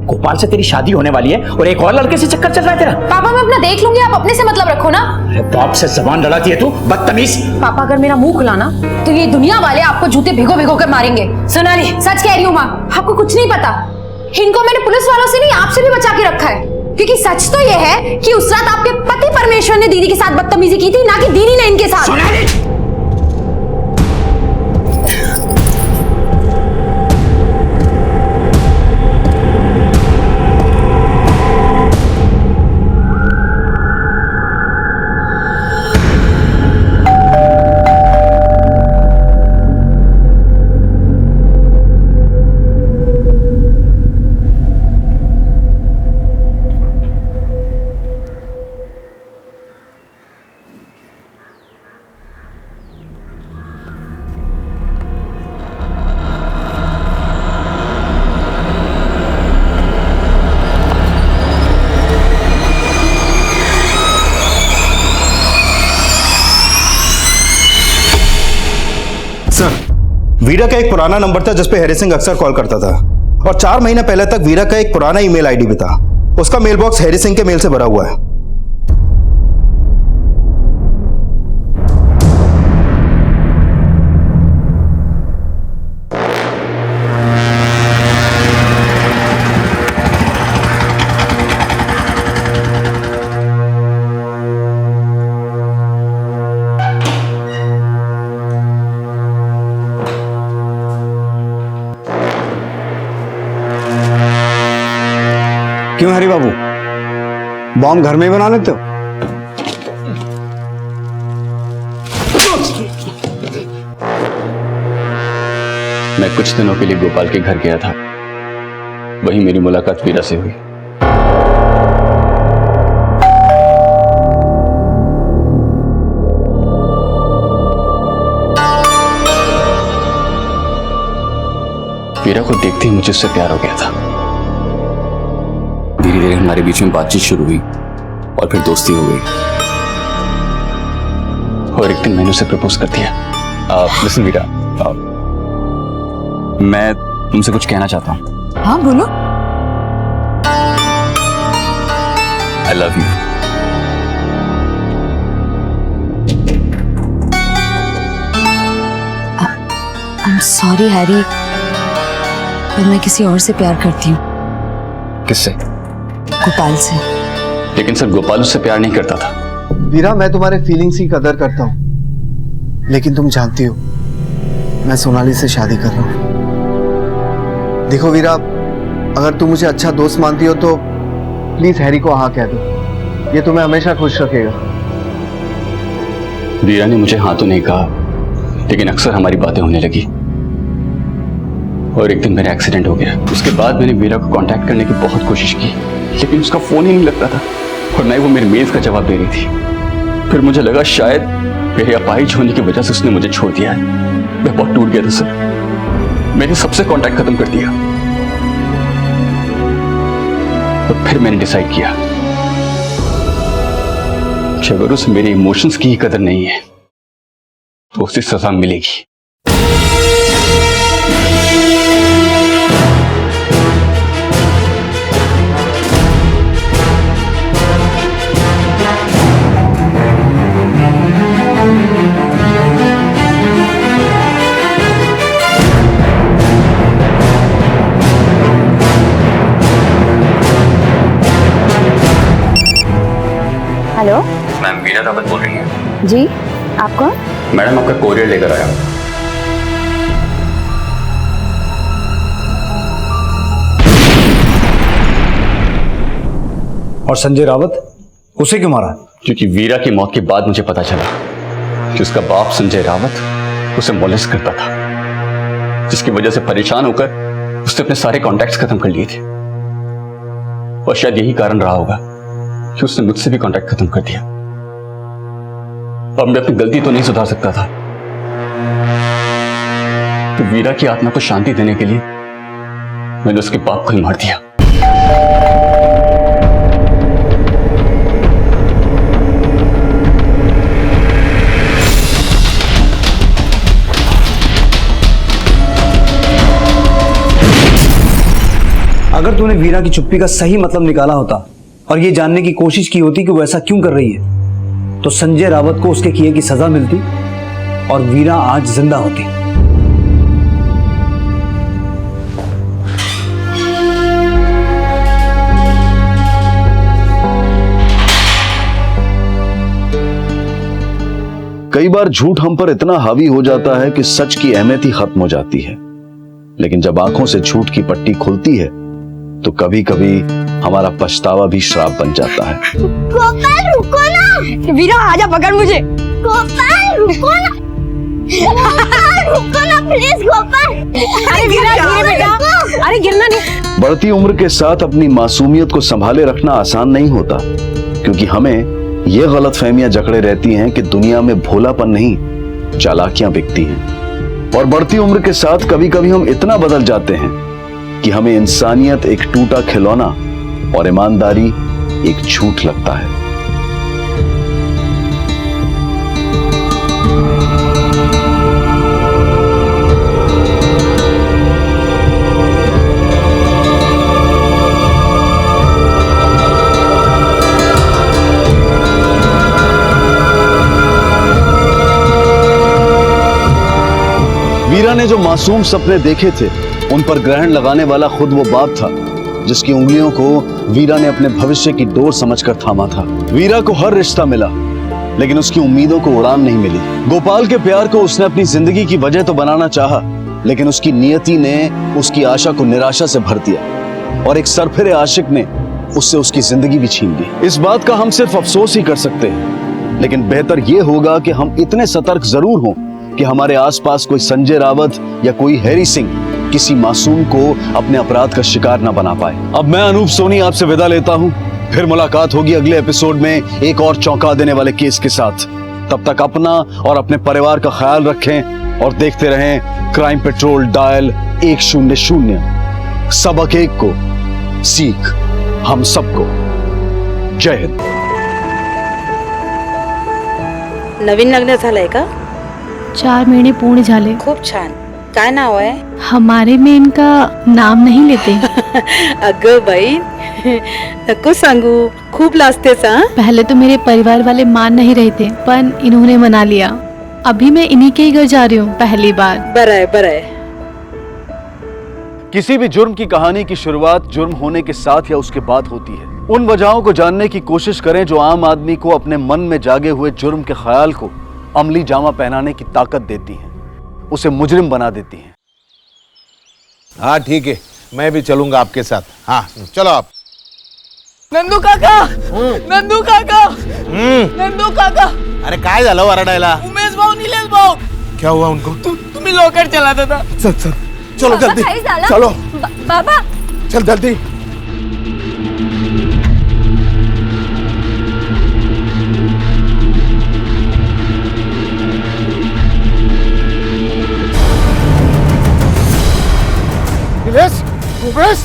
गोपाल से तेरी शादी होने वाली है और एक और लड़के से चक्कर चल रहा है तेरा। पापा मैं अपना देख लूंगी, आप अपने से मतलब रखो ना। अरे बाप से जबान लड़ाती है तू, बदतमीज। पापा अगर मेरा मुंह खुला ना तो ये दुनिया वाले आपको जूते भिगो भिगो कर मारेंगे। सोनाली सच कह रही हूँ माँ, आपको कुछ नहीं पता। इनको मैंने पुलिस वालों से नहीं आपसे भी बचा के रखा है, क्योंकि सच तो ये है कि उस रात आपके पति परमेश्वर ने दीदी के साथ बदतमीजी की थी, ना कि दीदी ने इनके साथ। सोनाली! वीरा का एक पुराना नंबर था जिस पे हैरी सिंह अक्सर कॉल करता था, और 4 महीने पहले तक वीरा का एक पुराना ईमेल आईडी भी था। उसका मेल बॉक्स हैरी सिंह के मेल से भरा हुआ है। क्यों हरी बाबू, बॉम्ब घर में ही बना लेते हो? मैं कुछ दिनों के लिए गोपाल के घर गया था, वहीं मेरी मुलाकात वीरा से हुई। वीरा को देखते ही मुझे उससे प्यार हो गया था। धीरे धीरे हमारे बीच में बातचीत शुरू हुई और फिर दोस्ती हो गई, और एक दिन मैंने उसे प्रपोज कर दिया। लिसन वीरा, मैं तुमसे कुछ कहना चाहता हूँ। हाँ बोलो। I love you. I am sorry Harry, पर मैं किसी और से प्यार करती हूँ। किससे? गोपाल से। लेकिन सर गोपाल उससे प्यार नहीं करता था। वीरा, मैं तुम्हारे फीलिंग्स की कदर करता हूँ, लेकिन तुम जानती हो मैं सोनाली से शादी कर रहा हूँ। देखो वीरा, अगर तुम मुझे अच्छा दोस्त मानती हो तो प्लीज हैरी को हाँ कह दो, ये तुम्हें हमेशा खुश रखेगा। वीरा ने मुझे हाँ तो नहीं कहा, लेकिन अक्सर हमारी बातें होने लगी, और एक दिन मेरा एक्सीडेंट हो गया। उसके बाद मैंने वीरा को कांटेक्ट करने की बहुत कोशिश की, लेकिन उसका फोन ही नहीं लगता था, और ना ही वो मेरे मेल्स का जवाब दे रही थी। फिर मुझे लगा शायद मेरे अपाहिज होने की वजह से उसने मुझे छोड़ दिया है। मैं बहुत टूट गया था सर, मैंने सबसे कांटेक्ट खत्म कर दिया। और फिर मैंने डिसाइड किया कि अगर उसे मेरे इमोशंस की ही कदर नहीं है तो उसे सजा मिलेगी। हेलो मैम, वीरा रावत बोल रही हैं? जी, आप कौन? मैडम, आपका कोरियर लेकर आया। और संजय रावत, उसे क्यों मारा? क्योंकि वीरा की मौत के बाद मुझे पता चला कि उसका बाप संजय रावत उसे मोलेस्ट करता था, जिसकी वजह से परेशान होकर उसने अपने सारे कॉन्टैक्ट्स खत्म कर लिए थे। और शायद यही कारण रहा होगा कि उसने मुझसे भी कांटेक्ट खत्म कर दिया। अब मैं अपनी गलती तो नहीं सुधार सकता था, तो वीरा की आत्मा को शांति देने के लिए मैंने उसके बाप को ही मार दिया। अगर तूने वीरा की चुप्पी का सही मतलब निकाला होता और ये जानने की कोशिश की होती कि वो ऐसा क्यों कर रही है, तो संजय रावत को उसके किए की सजा मिलती और वीरा आज जिंदा होती। कई बार झूठ हम पर इतना हावी हो जाता है कि सच की अहमियत ही खत्म हो जाती है। लेकिन जब आंखों से झूठ की पट्टी खुलती है तो कभी कभी हमारा पछतावा भी श्राप बन जाता है। गोपाल रुको ना, वीरा आजा पकड़ मुझे। गोपाल रुको ना, गोपाल रुको ना प्लीज गोपाल। अरे वीरा धीरे बेटा, अरे गिरना नहीं। बढ़ती उम्र के साथ अपनी मासूमियत को संभाले रखना आसान नहीं होता, क्योंकि हमें ये गलतफहमियां जकड़े रहती हैं कि दुनिया में भोलापन नहीं चालाकियां बिकती हैं। और बढ़ती उम्र के साथ कभी कभी हम इतना बदल जाते हैं कि हमें इंसानियत एक टूटा खिलौना और ईमानदारी एक झूठ लगता है। वीरा ने जो मासूम सपने देखे थे उन पर ग्रहण लगाने वाला खुद वो बाप था जिसकी उंगलियों को वीरा ने अपने भविष्य की डोर समझकर थामा था। वीरा को हर रिश्ता मिला लेकिन उसकी उम्मीदों को उड़ान नहीं मिली। गोपाल के प्यार को उसने अपनी जिंदगी की वजह तो बनाना चाहा, लेकिन उसकी नियति ने उसकी आशा को निराशा से भर दिया और एक सरफिरे आशिक ने उससे उसकी जिंदगी भी छीन ली। इस बात का हम सिर्फ अफसोस ही कर सकते हैं, लेकिन बेहतर यह होगा कि हम इतने सतर्क जरूर हों कि हमारे आसपास कोई संजय रावत या कोई हैरी सिंह किसी मासूम को अपने अपराध का शिकार न बना पाए। अब मैं अनूप सोनी आपसे विदा लेता हूं, फिर मुलाकात होगी अगले एपिसोड में एक और चौंका देने वाले केस के साथ। तब तक अपना और अपने परिवार का ख्याल रखें और देखते रहें क्राइम पेट्रोल डायल 100। सबक एक को, सीख हम सबको। जय हिंद। नवीन लग्न झालंय का? 4 महिने पूर्ण झाले। खूप छान. काय नाव आहे? हमारे में इनका नाम नहीं लेते। अगं बाई नको सांगू, खूप लाजतेस हा? पहले तो मेरे परिवार वाले मान नहीं रहे थे, पर इन्होंने मना लिया। अभी मैं इन्हीं के ही घर जा रही हूँ पहली बार। बरं आहे। किसी भी जुर्म की कहानी की शुरुआत जुर्म होने के साथ या उसके बाद होती है। उन वजहों को जानने की कोशिश करें जो आम आदमी को अपने मन में जागे हुए जुर्म के ख्याल को अमली जामा पहनाने की ताकत देती हैं, उसे मुजरिम बना देती हैं। हाँ ठीक है, मैं भी चलूंगा आपके साथ। हाँ चलो आप। नंदू काका, नंदू काका, नंदू काका। अरे काय झालं वरडायला? उमेश भाऊ, निलेश भाऊ। क्या हुआ उनको? तुम्ही लवकर चला दादा। चल चलो जल्दी चलो। बाबा चल जल्दी। निलेश, उमेश,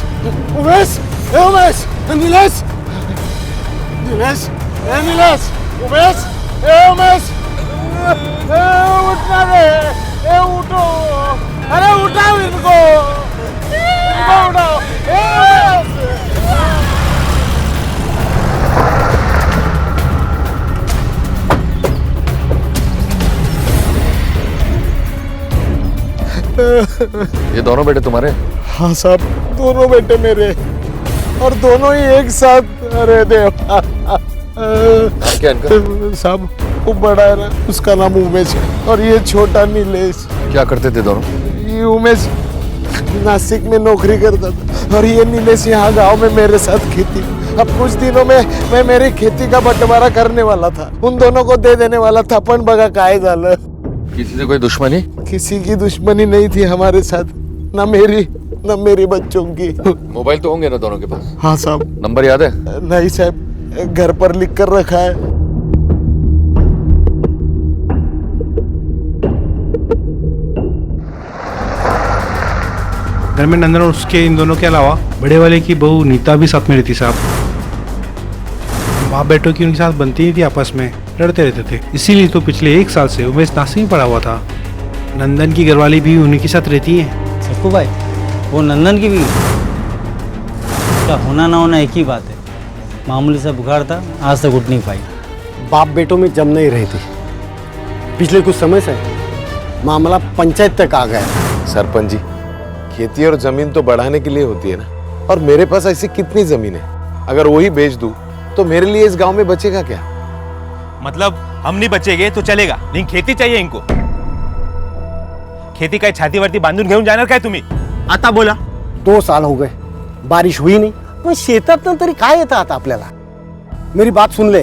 उमेश, उमेश, निलेश, निलेश, निलेश, उमेश, उमेश, उठना रे, उठो, अरे उठाओ इनको उठाओ। ये दोनों बेटे तुम्हारे? हाँ साहब, दोनों बेटे मेरे, और दोनों ही एक साथ। अरे देवा। क्या इनका? साहब वो बड़ा है ना, उसका नाम उमेश है और ये छोटा नीलेश। क्या करते थे दोनों? ये उमेश नासिक में नौकरी करता था और ये नीलेश यहाँ गांव में मेरे साथ खेती। अब कुछ दिनों में मैं मेरी खेती का बंटवारा करने वाला था, उन दोनों को दे देने वाला था, पण बघा काय झालं। किसी से कोई दुश्मनी? किसी की दुश्मनी नहीं थी हमारे साथ, ना मेरी ना मेरे बच्चों की। मोबाइल तो होंगे ना दोनों के पास? हाँ साहब। नंबर याद है? नहीं साहब, घर पर लिख कर रखा है। घर में नंदन और उसके इन दोनों के अलावा बड़े वाले की बहू नीता भी साथ में रहती साहब। बाप बेटों की उनके साथ बनती नहीं थी, आपस में लड़ते रहते थे। इसीलिए तो पिछले 1 साल से उमेश नासिक में पड़ा हुआ था। नंदन की घरवाली भी उन्हीं के साथ रहती है। सबको भाई, वो नंदन की भी। उसका होना ना होना एक ही बात है। मामूली सा बुखार था, आज तक उठ नहीं पाई। बाप बेटों में जम नहीं रही थी। पिछले कुछ समय से मामला पंचायत तक आ गया। सरपंच जी, खेती और जमीन तो बढ़ाने के लिए होती है ना, और मेरे पास ऐसी कितनी जमीन है, अगर वही बेच दूं तो मेरे लिए इस गांव में बचेगा क्या? मतलब हम नहीं बचेंगे तो चलेगा, लेकिन खेती चाहिए इनको। खेती काय छाती वरती बांधून घेऊन जाणार काय तुम्ही? आता बोला। 2 साल हो गए, बारिश हुई नहीं, पण शेतातनं तरी काय येतं आता आपल्याला? मेरी बात सुन ले,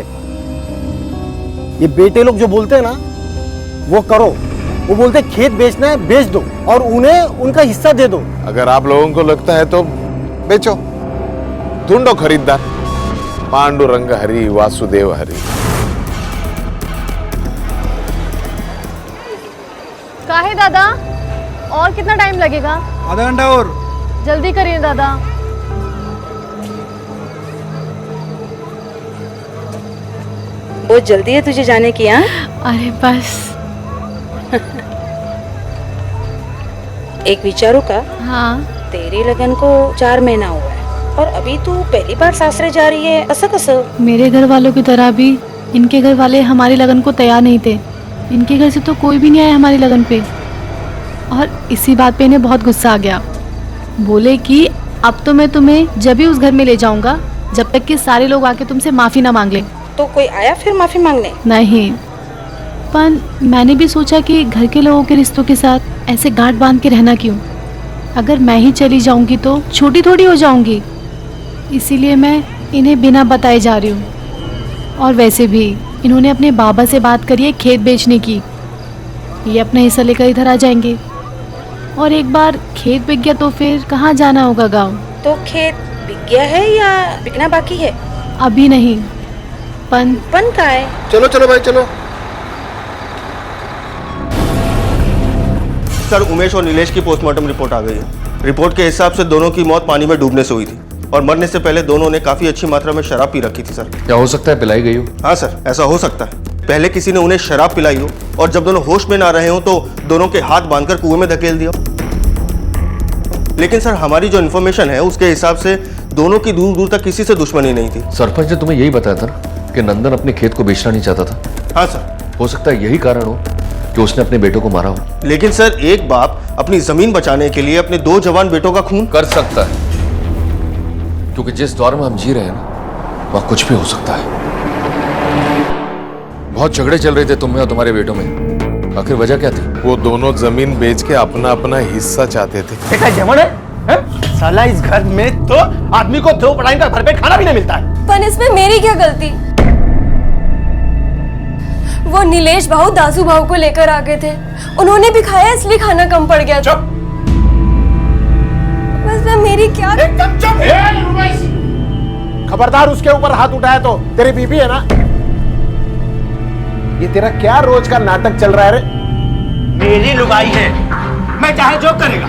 ये बेटे लोग जो बोलते हैं ना वो करो। वो बोलते हैं खेत बेचना है बेच दो और उन्हें उनका हिस्सा दे दो। अगर आप लोगों को लगता है तो बेचो, ढूंढो खरीदार। पांडुरंग हरि वासुदेव हरि। काहे दादा, और कितना टाइम लगेगा? आधा घंटा और। जल्दी करिए दादा। बहुत जल्दी है तुझे जाने की? हाँ, अरे बस। एक विचारू का? हाँ। तेरी लगन को 4 महीना हुआ है और अभी तू पहली बार सासरे जा रही है, असं कसं? मेरे घर वालों की तरह भी इनके घर वाले हमारी लगन को तैयार नहीं थे। इनके घर से तो कोई भी नहीं आया हमारी लगन पे, और इसी बात पे इन्हें बहुत गुस्सा आ गया। बोले कि अब तो मैं तुम्हें जब भी उस घर में ले जाऊंगा जब तक कि सारे लोग आके तुमसे माफी ना मांग ले। तो कोई आया फिर माफी मांगने? नहीं, पर मैंने भी सोचा कि घर के लोगों के रिश्तों के साथ ऐसे गांठ बांध के रहना क्यों। अगर मैं ही चली जाऊंगी तो छोटी थोड़ी हो जाऊंगी, इसीलिए मैं इन्हें बिना बताए जा रही हूँ। और वैसे भी इन्होंने अपने बाबा से बात करी है खेत बेचने की। ये अपना हिस्सा लेकर इधर आ जाएंगे, और एक बार खेत बिक गया तो फिर कहाँ जाना होगा गाँव। तो खेत बिक गया है या बिकना बाकी है? अभी नहीं, पन का है। चलो चलो भाई चलो। सर, उमेश और नीलेश की पोस्टमार्टम रिपोर्ट आ गई है। रिपोर्ट के हिसाब से दोनों की मौत पानी में डूबने से हुई थी, और मरने से पहले दोनों ने काफी अच्छी मात्रा में शराब पी रखी थी। सर, क्या हो सकता है पिलाई गई हो? हाँ सर, ऐसा हो सकता है। पहले किसी ने उन्हें शराब पिलाई हो, और जब दोनों होश में ना रहे हो तो दोनों के हाथ बांधकर कुएं में धकेल दिया। लेकिन सर, हमारी जो इन्फॉर्मेशन है उसके हिसाब से दोनों की दूर दूर तक किसी से दुश्मनी नहीं थी। सरपंच ने तुम्हें यही बताया था ना कि नंदन अपने खेत को बेचना नहीं चाहता था? हाँ सर। हो सकता है यही कारण हो कि उसने अपने बेटों को मारा हो। लेकिन सर, एक बाप अपनी जमीन बचाने के लिए अपने 2 जवान बेटों का खून कर सकता है, क्योंकि जिस दौर में हम जी रहे हैं ना, वहां कुछ भी हो सकता है। बहुत झगड़े चल रहे थे तुम में और तुम्हारे बेटों में, आखिर वजह क्या थी? वो दोनों जमीन बेच के अपना अपना हिस्सा चाहते थे। देखा जमन है? साला इस घर में तो आदमी को 2 पढ़ाई का भरपेट खाना भी नहीं मिलता है। पर इसमें मेरी क्या गलती? वो नीलेश भाऊ दासू भाऊ को लेकर आ गए थे, उन्होंने भी खाया इसलिए खाना कम पड़ गया। चुप। बस मैं मेरी क्या? एकदम चुप। खबरदार उसके ऊपर हाथ उठाया तो तेरी बीबी है ना। ये तेरा क्या रोज का नाटक चल रहा है रे? मेरी लुगाई है, मैं चाहे जो करेगा।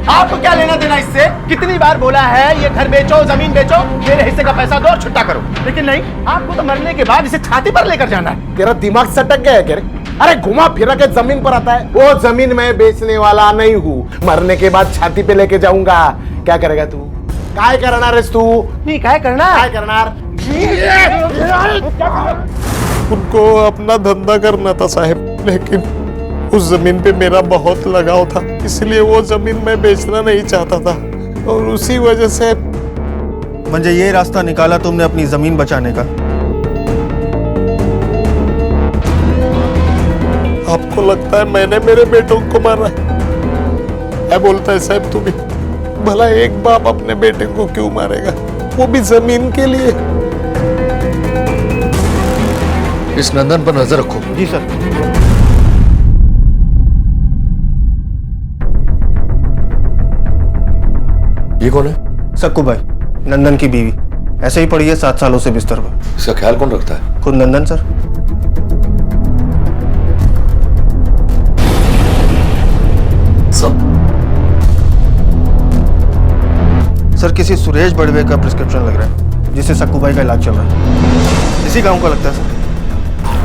आपको क्या लेना देना इससे? कितनी बार बोला है ये घर बेचो, जमीन बेचो, मेरे हिस्से का पैसा दो और छुट्टा करो, लेकिन नहीं, आपको तो मरने के बाद इसे छाती पर लेकर जाना है। तेरा दिमाग सटक गया है क्या रे? अरे घुमा फिरा के जमीन पर आता है। वो जमीन मैं बेचने वाला नहीं हूँ, मरने के बाद छाती पे लेके जाऊंगा। क्या करेगा तू? काय करणार रेस तू? नहीं, काय करणार? काय करणार? उनको अपना धंधा करना था साहब, लेकिन उस जमीन पे मेरा बहुत लगाव था, इसलिए वो जमीन मैं बेचना नहीं चाहता था, और उसी वजह से मुझे ये रास्ता निकाला तुमने अपनी जमीन बचाने का। आपको लगता है मैंने मेरे बेटों को मारा है? क्या बोलता है साहब तू भी? भला एक बाप अपने बेटे को क्यों मारेगा, वो भी जमीन के लिए? इस नंदन पर नजर रखो। जी सर। ये कौन है? सक्कू भाई, नंदन की बीवी। ऐसे ही पड़ी है 7 सालों से बिस्तर पर। इसका ख्याल कौन रखता है? खुद नंदन सर। सर, किसी सुरेश बड़वे का प्रिस्क्रिप्शन लग रहा है, जिससे सक्कू भाई का इलाज चल रहा है। इसी गांव का लगता है सर।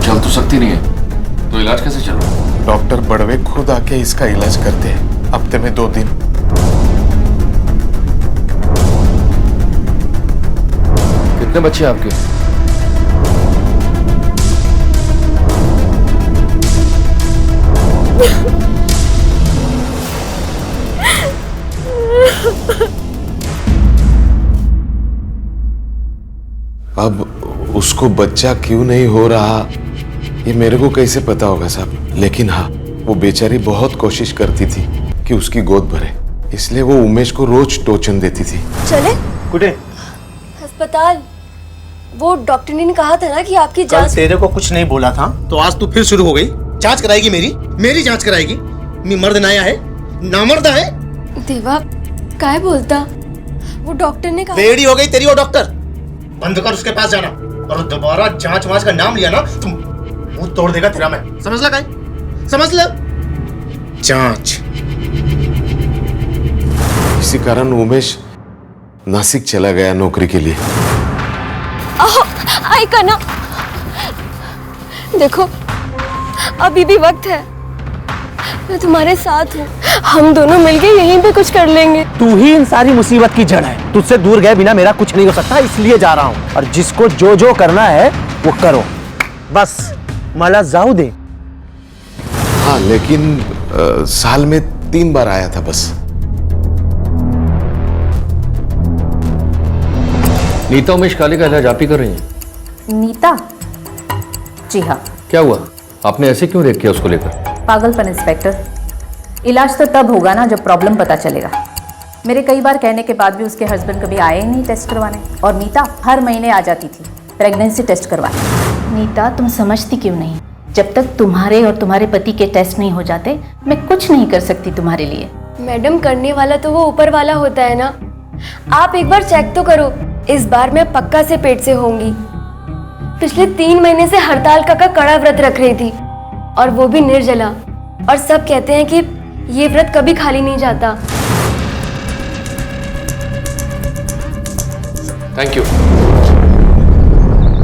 चल तो सकती नहीं है, तो इलाज कैसे चल रहा है? डॉक्टर बड़वे खुद आके इसका इलाज करते हैं, हफ्ते में 2 दिन। कितने बच्चे हैं आपके? अब उसको बच्चा क्यों नहीं हो रहा ये मेरे को कैसे पता होगा साहब, लेकिन हाँ वो बेचारी बहुत कोशिश करती थी कि उसकी गोद भरे, इसलिए वो उमेश को रोज टोचन देती थी। चले कुटे अस्पताल। वो डॉक्टर ने कहा था ना कि आपकी कल जांच। तेरे को कुछ नहीं बोला था तो आज तू फिर शुरू हो गई। जांच कराएगी मेरी जांच कराएगी। मैं मर्द नया है नामर्दा है। देवा काय बोलता, वो डॉक्टर ने कहा। बेड़ी हो गई तेरी वो डॉक्टर। बंद कर उसके पास जाना और दोबारा जांच वांच का नाम लिया ना तुम मुंह तोड़ देगा तेरा मैं। समझ ला काय? समझ ला? जांच। इसी कारण उमेश नासिक चला गया नौकरी के लिए। आई करना देखो, अभी भी वक्त है। मैं तुम्हारे साथ हूँ, हम दोनों मिलके यहीं पे कुछ कर लेंगे। तू ही इन सारी मुसीबत की जड़ है। तुझसे दूर गए बिना मेरा कुछ नहीं हो सकता, इसलिए जा रहा हूँ। और जिसको जो जो करना है वो करो, बस मला जाऊ दे। हाँ लेकिन साल में 3 बार आया था बस। नीता उमेश काले का इलाज आप ही कर रही हैं? नीता? जी हाँ। क्या हुआ, आपने ऐसे क्यों रेक किया उसको लेकर? पागलपन इंस्पेक्टर, इलाज तो तब होगा ना जब प्रॉब्लम पता चलेगा। मेरे कई बार कहने के बाद भी उसके हस्बैंड कभी आए ही नहीं टेस्ट करवाने, और नीता हर महीने आ जाती थी प्रेगनेंसी टेस्ट करवाने। नीता तुम समझती क्यों नहीं, जब तक तुम्हारे और तुम्हारे पति के टेस्ट नहीं हो जाते मैं कुछ नहीं कर सकती तुम्हारे लिए। मैडम करने वाला तो वो ऊपर वाला होता है ना। आप एक बार चेक तो करो, इस बार मैं पक्का से पेट से होंगी। पिछले 3 महीने से हड़ताल का कड़ा व्रत रख रही थी, और वो भी निर्जला। और सब कहते हैं कि ये व्रत कभी खाली नहीं जाता। Thank you.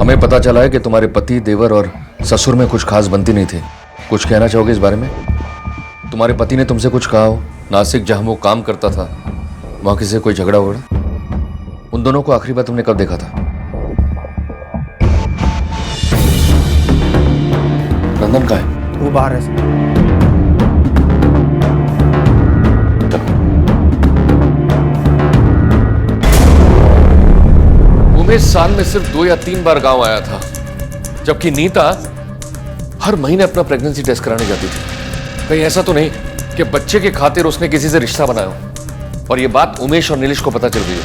हमें पता चला है कि तुम्हारे पति, देवर और ससुर में कुछ खास बनती नहीं थी। कुछ कहना चाहोगे इस बारे में? तुम्हारे पति ने तुमसे कुछ कहा हो? नासिक जहां वो काम करता था वहां किसी से कोई झगड़ा वगड़ा? उन दोनों को आखिरी बार तुमने कब देखा था? नंदन कहाँ है? वो बाहर है। उमेश साल में सिर्फ 2 या 3 बार गांव आया था, जबकि नीता हर महीने अपना प्रेगनेंसी टेस्ट कराने जाती थी। कहीं ऐसा तो नहीं कि बच्चे के खातिर उसने किसी से रिश्ता बनाया हो और ये बात उमेश और नीलेश को पता चल गई हो,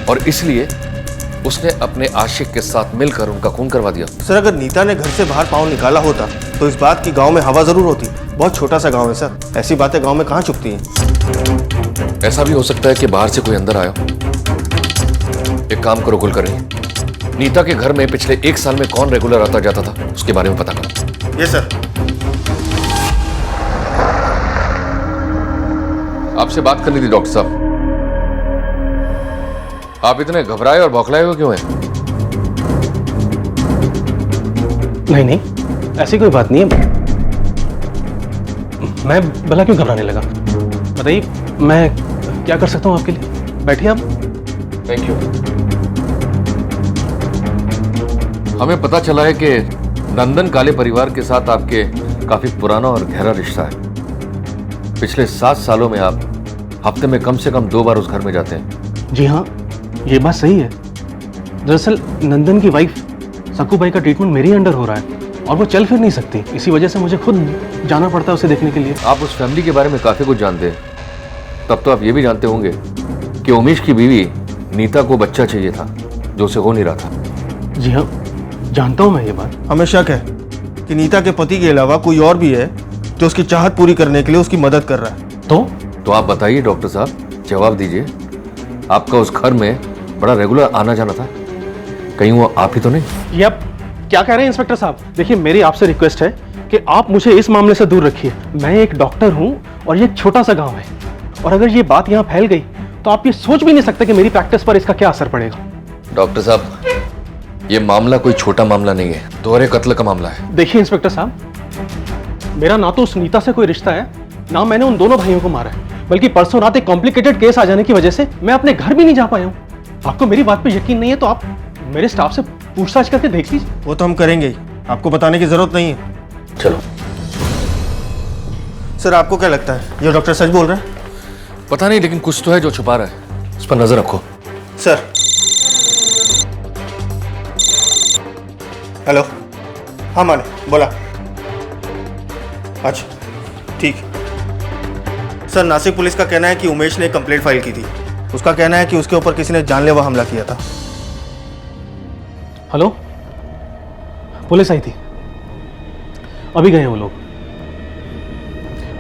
और इसलिए उसने अपने आशिक के साथ मिलकर उनका खून करवा दिया। सर अगर नीता ने घर से बाहर पाँव निकाला होता तो इस बात की गांव में हवा जरूर होती। बहुत छोटा सा गांव है सर, ऐसी बातें गांव में कहाँ चुपती हैं। ऐसा भी हो सकता है कि बाहर से कोई अंदर आया। एक काम करो कुलकर्णी, नीता के घर में पिछले 1 साल में कौन रेगुलर आता जाता था उसके बारे में पता करो। Yes sir. आपसे बात करनी थी डॉक्टर साहब। आप इतने घबराए और बौखलाए हुए क्यों हैं? नहीं, ऐसी कोई बात नहीं है। मैं भला क्यों घबराने लगा? बताइए, मैं क्या कर सकता हूँ आपके लिए? बैठिए आप। Thank you. हमें पता चला है कि नंदन काले परिवार के साथ आपके काफी पुराना और गहरा रिश्ता है। पिछले 7 सालों में आप हफ्ते में कम से कम 2 बार उस घर में जाते हैं। जी हाँ, ये बात सही है। दरअसल नंदन की वाइफ सकूबाई का ट्रीटमेंट मेरे अंडर हो रहा है और वो चल फिर नहीं सकती, इसी वजह से मुझे खुद जाना पड़ता है उसे देखने के लिए। आप उस फैमिली के बारे में काफी कुछ जानते हैं, तब तो आप ये भी जानते होंगे कि उमेश की बीवी नीता को बच्चा चाहिए था जो उसे हो नहीं रहा था। जी हाँ, जानता हूँ मैं ये बात। हमें शक है कि नीता के पति के अलावा कोई और भी है जो उसकी चाहत पूरी करने के लिए उसकी मदद कर रहा है। तो आप बताइए डॉक्टर साहब, जवाब दीजिए। आपका उस घर में बड़ा रेगुलर आना जाना था, कहीं वो आप ही तो नहीं? ये आप क्या कह रहे हैं इंस्पेक्टर साहब? देखिए, मेरी आपसे रिक्वेस्ट है कि आप मुझे इस मामले से दूर रखिए। मैं एक डॉक्टर हूँ और ये एक छोटा सा गांव है, और अगर ये बात यहाँ फैल गई तो आप ये सोच भी नहीं सकते कि मेरी प्रैक्टिस पर इसका क्या असर पड़ेगा। डॉक्टर साहब, ये मामला कोई छोटा मामला नहीं है, दोहरे कत्ल का मामला है। देखिए इंस्पेक्टर साहब, मेरा ना तो उस नीता से कोई रिश्ता है, ना मैंने उन दोनों भाइयों को मारा है, बल्कि परसों रात एक कॉम्प्लिकेटेड केस आ जाने की वजह से मैं अपने घर भी नहीं जा पाया हूँ। आपको मेरी बात पे यकीन नहीं है तो आप मेरे स्टाफ से पूछताछ करके देख लीजिए। वो तो हम करेंगे ही, आपको बताने की जरूरत नहीं है। चलो। सर आपको क्या लगता है ये डॉक्टर सच बोल रहा है? पता नहीं, लेकिन कुछ तो है जो छुपा रहा है, उस पर नजर रखो। सर हेलो, हाँ माने बोला। अच्छा ठीक। सर नासिक पुलिस का कहना है कि उमेश ने एक कंप्लेंट फाइल की थी। उसका कहना है कि उसके ऊपर किसी ने जानलेवा हमला किया था। हेलो, पुलिस आई थी, अभी गए हैं वो लोग,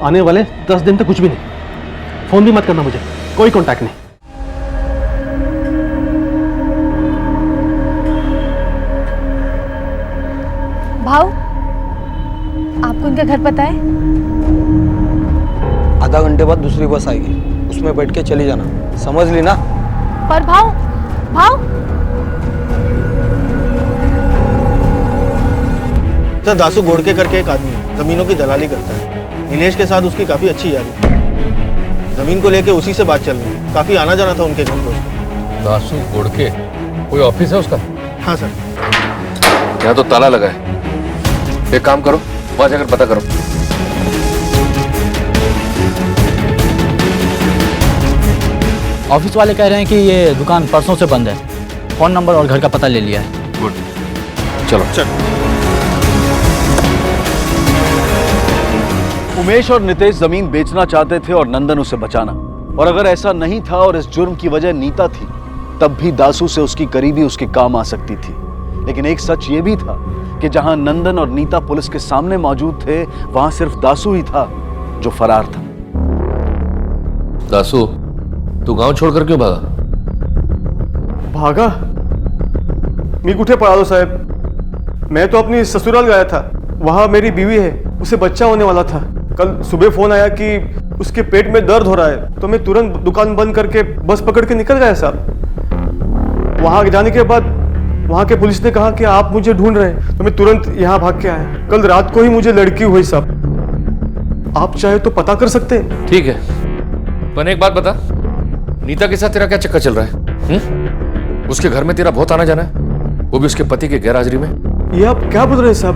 आने वाले 10 दिन तक कुछ भी नहीं। फोन भी मत करना मुझे, कोई कांटेक्ट नहीं। भाव, आपको उनका घर पता है? आधा घंटे बाद दूसरी बस आएगी, उसमें बैठ के चली जाना, समझ ली ना? पर भाव, भाव सर दासू गोड़के करके एक आदमी है, जमीनों की दलाली करता है। नीलेश के साथ उसकी काफी अच्छी यारी है। जमीन को लेके उसी से बात चल रही है, काफी आना जाना था उनके घर पर। दासू गोड़के, कोई ऑफिस है उसका? हाँ सर। यहाँ तो ताला लगा है। एक काम करो, वहां जाकर पता करो। ऑफिस वाले कह रहे हैं कि ये दुकान परसों से बंद है। फोन नंबर और घर का पता ले लिया है। गुड, चलो चलो। उमेश और नितेश जमीन बेचना चाहते थे और नंदन उसे बचाना। और अगर ऐसा नहीं था और इस जुर्म की वजह नीता थी, तब भी दासू से उसकी करीबी उसके काम आ सकती थी। लेकिन एक सच ये भी था कि जहां नंदन और नीता पुलिस के सामने मौजूद थे, वहां सिर्फ दासू ही था जो फरार था। दासू, तू गांव छोड़कर क्यों भागा? भागा? मी कुठे पळालो साहेब, मैं तो अपनी ससुराल गया था। वहां मेरी बीवी है, उसे बच्चा होने वाला था। कल सुबह फोन आया कि उसके पेट में दर्द हो रहा है, तो मैं तुरंत दुकान बंद करके बस पकड़ के निकल गया साहब। वहां जाने के बाद वहां के पुलिस ने कहा कि आप मुझे ढूंढ रहे हैं, तो मैं तुरंत यहाँ भाग के आया। कल रात को ही मुझे लड़की हुई साहब, आप चाहे तो पता कर सकते हैं। ठीक है, पर एक बात बता, नीता के साथ तेरा क्या चक्कर चल रहा है? उसके घर में तेरा बहुत आना जाना है, वो भी उसके पति के गैरहाजिरी में। ये आप क्या बोल रहे हैं साहब?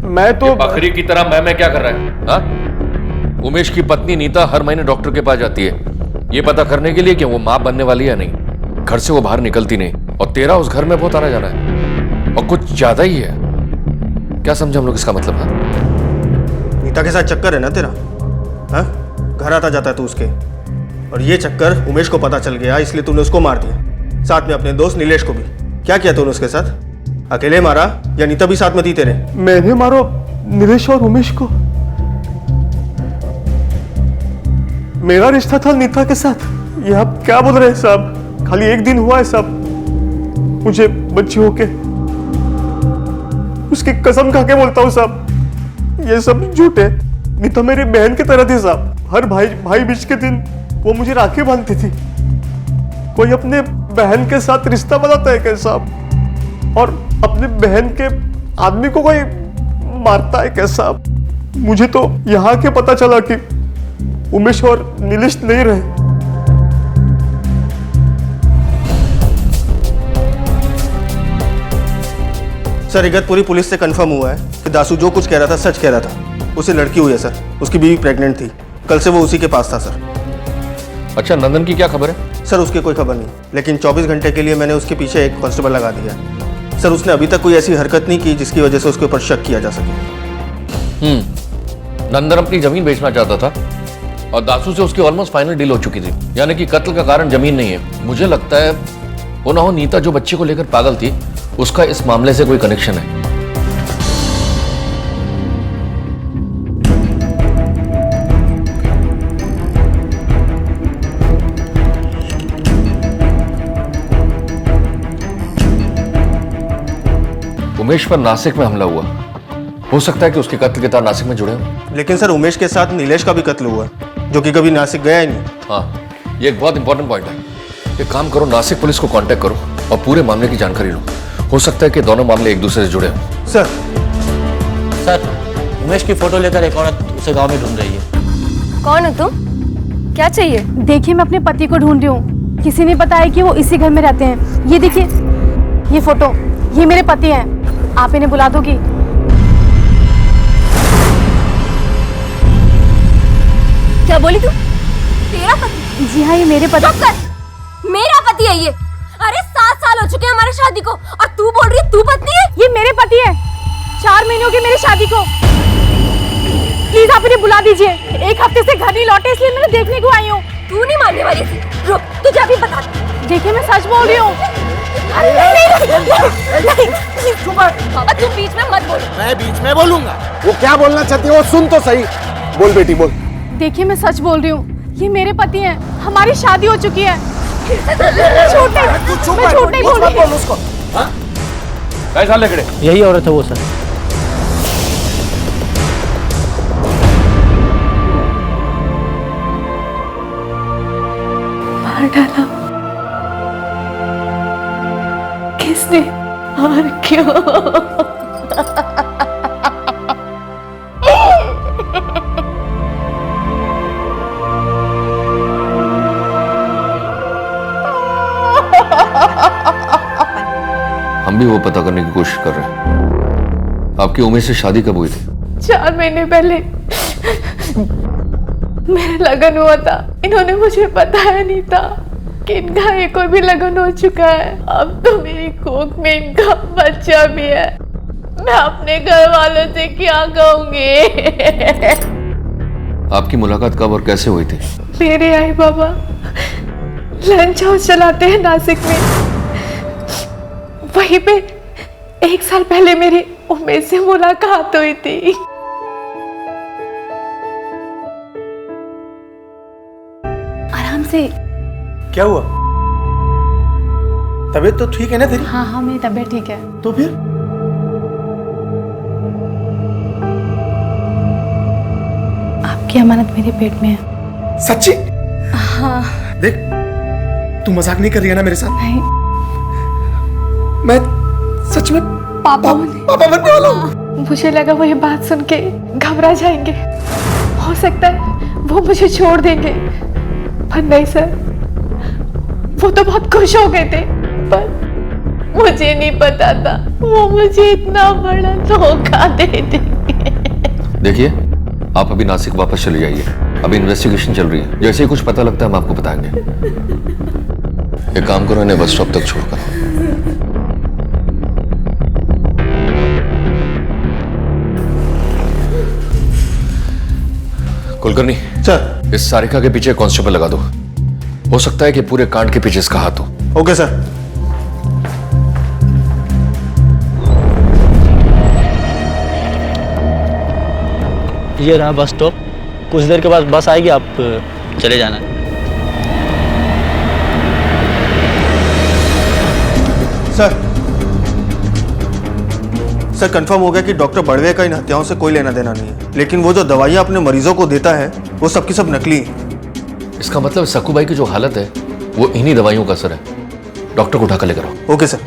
मैं तो बकरी की तरह मैं क्या कर रहा है? हाँ? उमेश की पत्नी नीता हर महीने डॉक्टर के पास जाती है, ये पता करने के लिए कि वो मां बनने वाली है नहीं। घर से वो बाहर निकलती नहीं, और तेरा उस घर में बहुत आना जाना है, और कुछ ज्यादा ही है। क्या समझे हम लोग इसका मतलब? है नीता के साथ चक्कर है ना तेरा? हाँ, घर आता जाता है तू उसके, और ये चक्कर उमेश को पता चल गया, इसलिए तूने उसको मार दिया, साथ में अपने दोस्त नीलेश को भी। क्या किया तूने उसके साथ? अकेले मारा या नीता भी साथ में थी तेरे? मैंने मारो नीलेश और उमेश को। मेरा रिश्ता था नीता के साथ। ये आप क्या बोल रहे हैं साहब? खाली एक दिन हुआ है साहब मुझे बच्ची होके। उसकी कसम खा के बोलता हूँ साहब, ये सब झूठ है। नीता मेरी बहन की तरह थी साहब। हर भाई बीच के दिन वो मुझे राखी बांधती थी। कोई अपने बहन के साथ रिश्ता बनाता है क्या साहब? और अपने बहन के आदमी को कोई मारता है क्या साहब? मुझे तो यहाँ के पता चला कि उमेश और नीलेश नहीं रहे। सर इगतपुरी पुलिस से कंफर्म हुआ है कि दासू जो कुछ कह रहा था सच कह रहा था। उसे लड़की हुई है सर, उसकी बीवी प्रेग्नेंट थी। कल से वो उसी के पास था सर। अच्छा, नंदन की क्या खबर है? सर उसकी कोई खबर नहीं, लेकिन 24 घंटे के लिए मैंने उसके पीछे एक कांस्टेबल लगा दिया है। सर उसने अभी तक कोई ऐसी हरकत नहीं की जिसकी वजह से उसके ऊपर शक किया जा सके। नंदन अपनी जमीन बेचना चाहता था और दासू से उसकी ऑलमोस्ट फाइनल डील हो चुकी थी, यानी कि कत्ल का कारण जमीन नहीं है। मुझे लगता है वो ना हो नीता जो बच्चे को लेकर पागल थी, उसका इस मामले से कोई कनेक्शन है। उमेश पर नासिक में हमला हुआ, हो सकता है कि उसके कत्ल के तार नासिक में जुड़े हों। लेकिन सर उमेश के साथ नीलेश का भी कत्ल हुआ, जो कि कभी नासिक गया ही नहीं। हाँ, ये एक बहुत इंपॉर्टेंट पॉइंट है। एक काम करो, नासिक पुलिस को कांटेक्ट करो और पूरे मामले की जानकारी लो। हो सकता है कि दोनों मामले एक दूसरे से जुड़े हों। सर उमेश की फोटो लेकर एक औरत उसे गांव में ढूंढ रही है। कौन हो तुम? क्या चाहिए? देखिए, मैं अपने पति को ढूंढ रही हूँ। किसी ने बताया कि वो इसी घर में रहते हैं। ये देखिए, ये फोटो, ये मेरे पति हैं। आप इन्हें बुला दोगी? क्या बोली तू? तेरा पति? जी हाँ, ये मेरे पति। चुप कर! मेरा पति है ये। अरे 7 साल हो चुके हैं हमारे शादी को और तू बोल रही है तू पत्नी है? ये मेरे पति है। 4 महीने हो गए मेरी शादी को। प्लीज आप इन्हें बुला दीजिए। 1 हफ्ते से घर नहीं लौटे, इसलिए मैं देखने को आई हूँ। तू नहीं मानने वाली थी। रुक, तुझे अभी बता। देखिए मैं सच बोल रही हूँ। तू बीच में मत बोल। मैं बीच में बोलूंगा? वो क्या बोलना चाहती है वो सुन तो सही। बोल बेटी बोल। देखिए मैं सच बोल रही हूँ, ये मेरे पति हैं। हमारी शादी हो चुकी है। छोटे ही बोल रही हूँ। उसको कैसा लग रहे? यही औरत है वो सर। मार डाला किसने और क्यों? हम भी वो पता करने की कोशिश कर रहे हैं। आपकी उमेश से शादी कब हुई थी? 4 महीने पहले मेरा लगन हुआ था। इन्होंने मुझे बताया नहीं था कि इनका एक और भी लगन हो चुका है। अब तो मेरी कोख में इनका बच्चा भी है। मैं अपने घर वालों से क्या कहूंगी? आपकी मुलाकात कब और कैसे हुई थी? मेरे आई बाबा लंच हाउस चलाते हैं नासिक में। वहीं पे 1 साल पहले मेरी उमेश से मुलाकात हुई थी। आराम से। क्या हुआ? तबीयत तो ठीक है ना तेरी? हाँ मेरी तबीयत ठीक है। तो फिर आपकी अमानत मेरे पेट में है। सच्ची? हाँ। देख, तू मजाक नहीं कर रही है ना मेरे साथ? नहीं। मैं सच में पापा बनने वाला हूँ। मुझे लगा वो ये बात सुन के घबरा जाएंगे। हो सकता है वो मुझे छोड़ देंगे, पर नहीं सर, वो तो बहुत खुश हो गए थे। पर मुझे नहीं पता था वो मुझे इतना बड़ा धोखा दे देंगे। देखिए, आप अभी नासिक वापस चले जाइए। अभी इन्वेस्टिगेशन चल रही है। जैसे ही कुछ पता लगता है हम आपको बताएंगे। एक काम करो, इन्हें बस स्टॉप तक छोड़कर। कुलकर्णी सर, इस सारिका के पीछे कांस्टेबल लगा दो। हो सकता है कि पूरे कांड के पीछे इसका हाथ हो। Okay sir. ये रहा बस स्टॉप। कुछ देर के बाद बस आएगी, आप चले जाना। सर कंफर्म हो गया कि डॉक्टर बड़वे का इन हत्याओं से कोई लेना देना नहीं है, लेकिन वो जो दवाइयाँ अपने मरीजों को देता है वो सबकी सब नकली है। इसका मतलब सक्कूबाई की जो हालत है वो इन्हीं दवाइयों का असर है। डॉक्टर को उठाकर लेकर आओ। Okay sir.